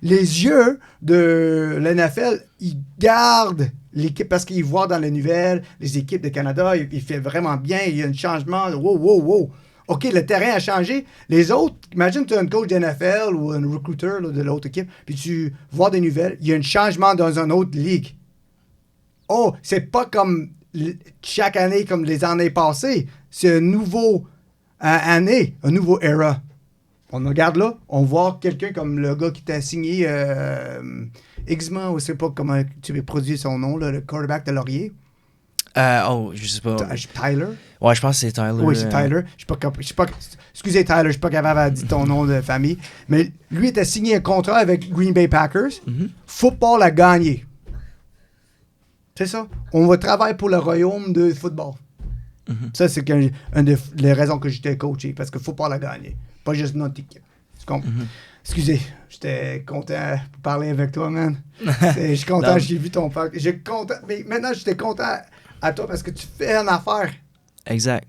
[SPEAKER 1] Les yeux de l'NFL, ils gardent l'équipe parce qu'ils voient dans les nouvelles, les équipes de Canada, il fait vraiment bien, il y a un changement. Wow. OK, le terrain a changé. Les autres, imagine tu es un coach de NFL ou un recruteur là, de l'autre équipe, puis tu vois des nouvelles, il y a un changement dans une autre ligue. Oh, c'est pas comme chaque année comme les années passées. C'est un nouveau année, un nouveau era. On regarde là, on voit quelqu'un comme le gars qui t'a signé Xma, ou je sais pas comment tu veux produire son nom, là, le quarterback de Laurier.
[SPEAKER 2] Je sais pas.
[SPEAKER 1] Tyler?
[SPEAKER 2] Ouais, je pense que c'est Tyler.
[SPEAKER 1] Oui, c'est Tyler. Excusez Tyler, je suis pas capable de dire ton nom de famille. Mais lui était signé un contrat avec Green Bay Packers.
[SPEAKER 2] Mm-hmm.
[SPEAKER 1] Football a gagné. C'est ça. On va travailler pour le royaume de football.
[SPEAKER 2] Mm-hmm.
[SPEAKER 1] Ça, c'est une des raisons que j'étais coaché, parce que football a gagné. Pas juste notre équipe. Mm-hmm. Excusez, j'étais content de parler avec toi, man. Je suis content, j'ai vu ton père. J'ai content, mais maintenant, j'étais content à toi parce que tu fais une affaire.
[SPEAKER 2] Exact.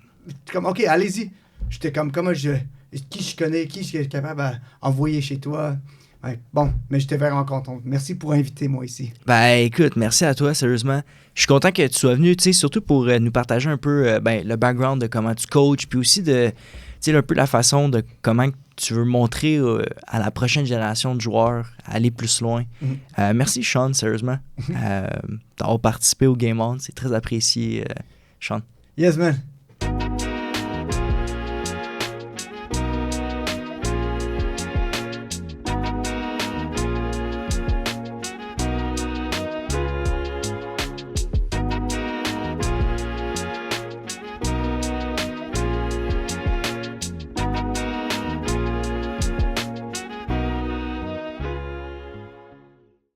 [SPEAKER 1] Comme, OK, allez-y. J'étais comme, qui je connais, qui je suis capable d'envoyer chez toi. Ouais, bon, mais j'étais vraiment content. Merci pour inviter moi ici.
[SPEAKER 2] Ben écoute, merci à toi, sérieusement. Je suis content que tu sois venu, tu sais, surtout pour nous partager un peu le background de comment tu coaches, puis aussi de, tu sais, un peu la façon de comment tu veux montrer à la prochaine génération de joueurs à aller plus loin. Mm-hmm. Merci, Sean, sérieusement, d'avoir participé au Game On. C'est très apprécié, Sean.
[SPEAKER 1] Yes, man.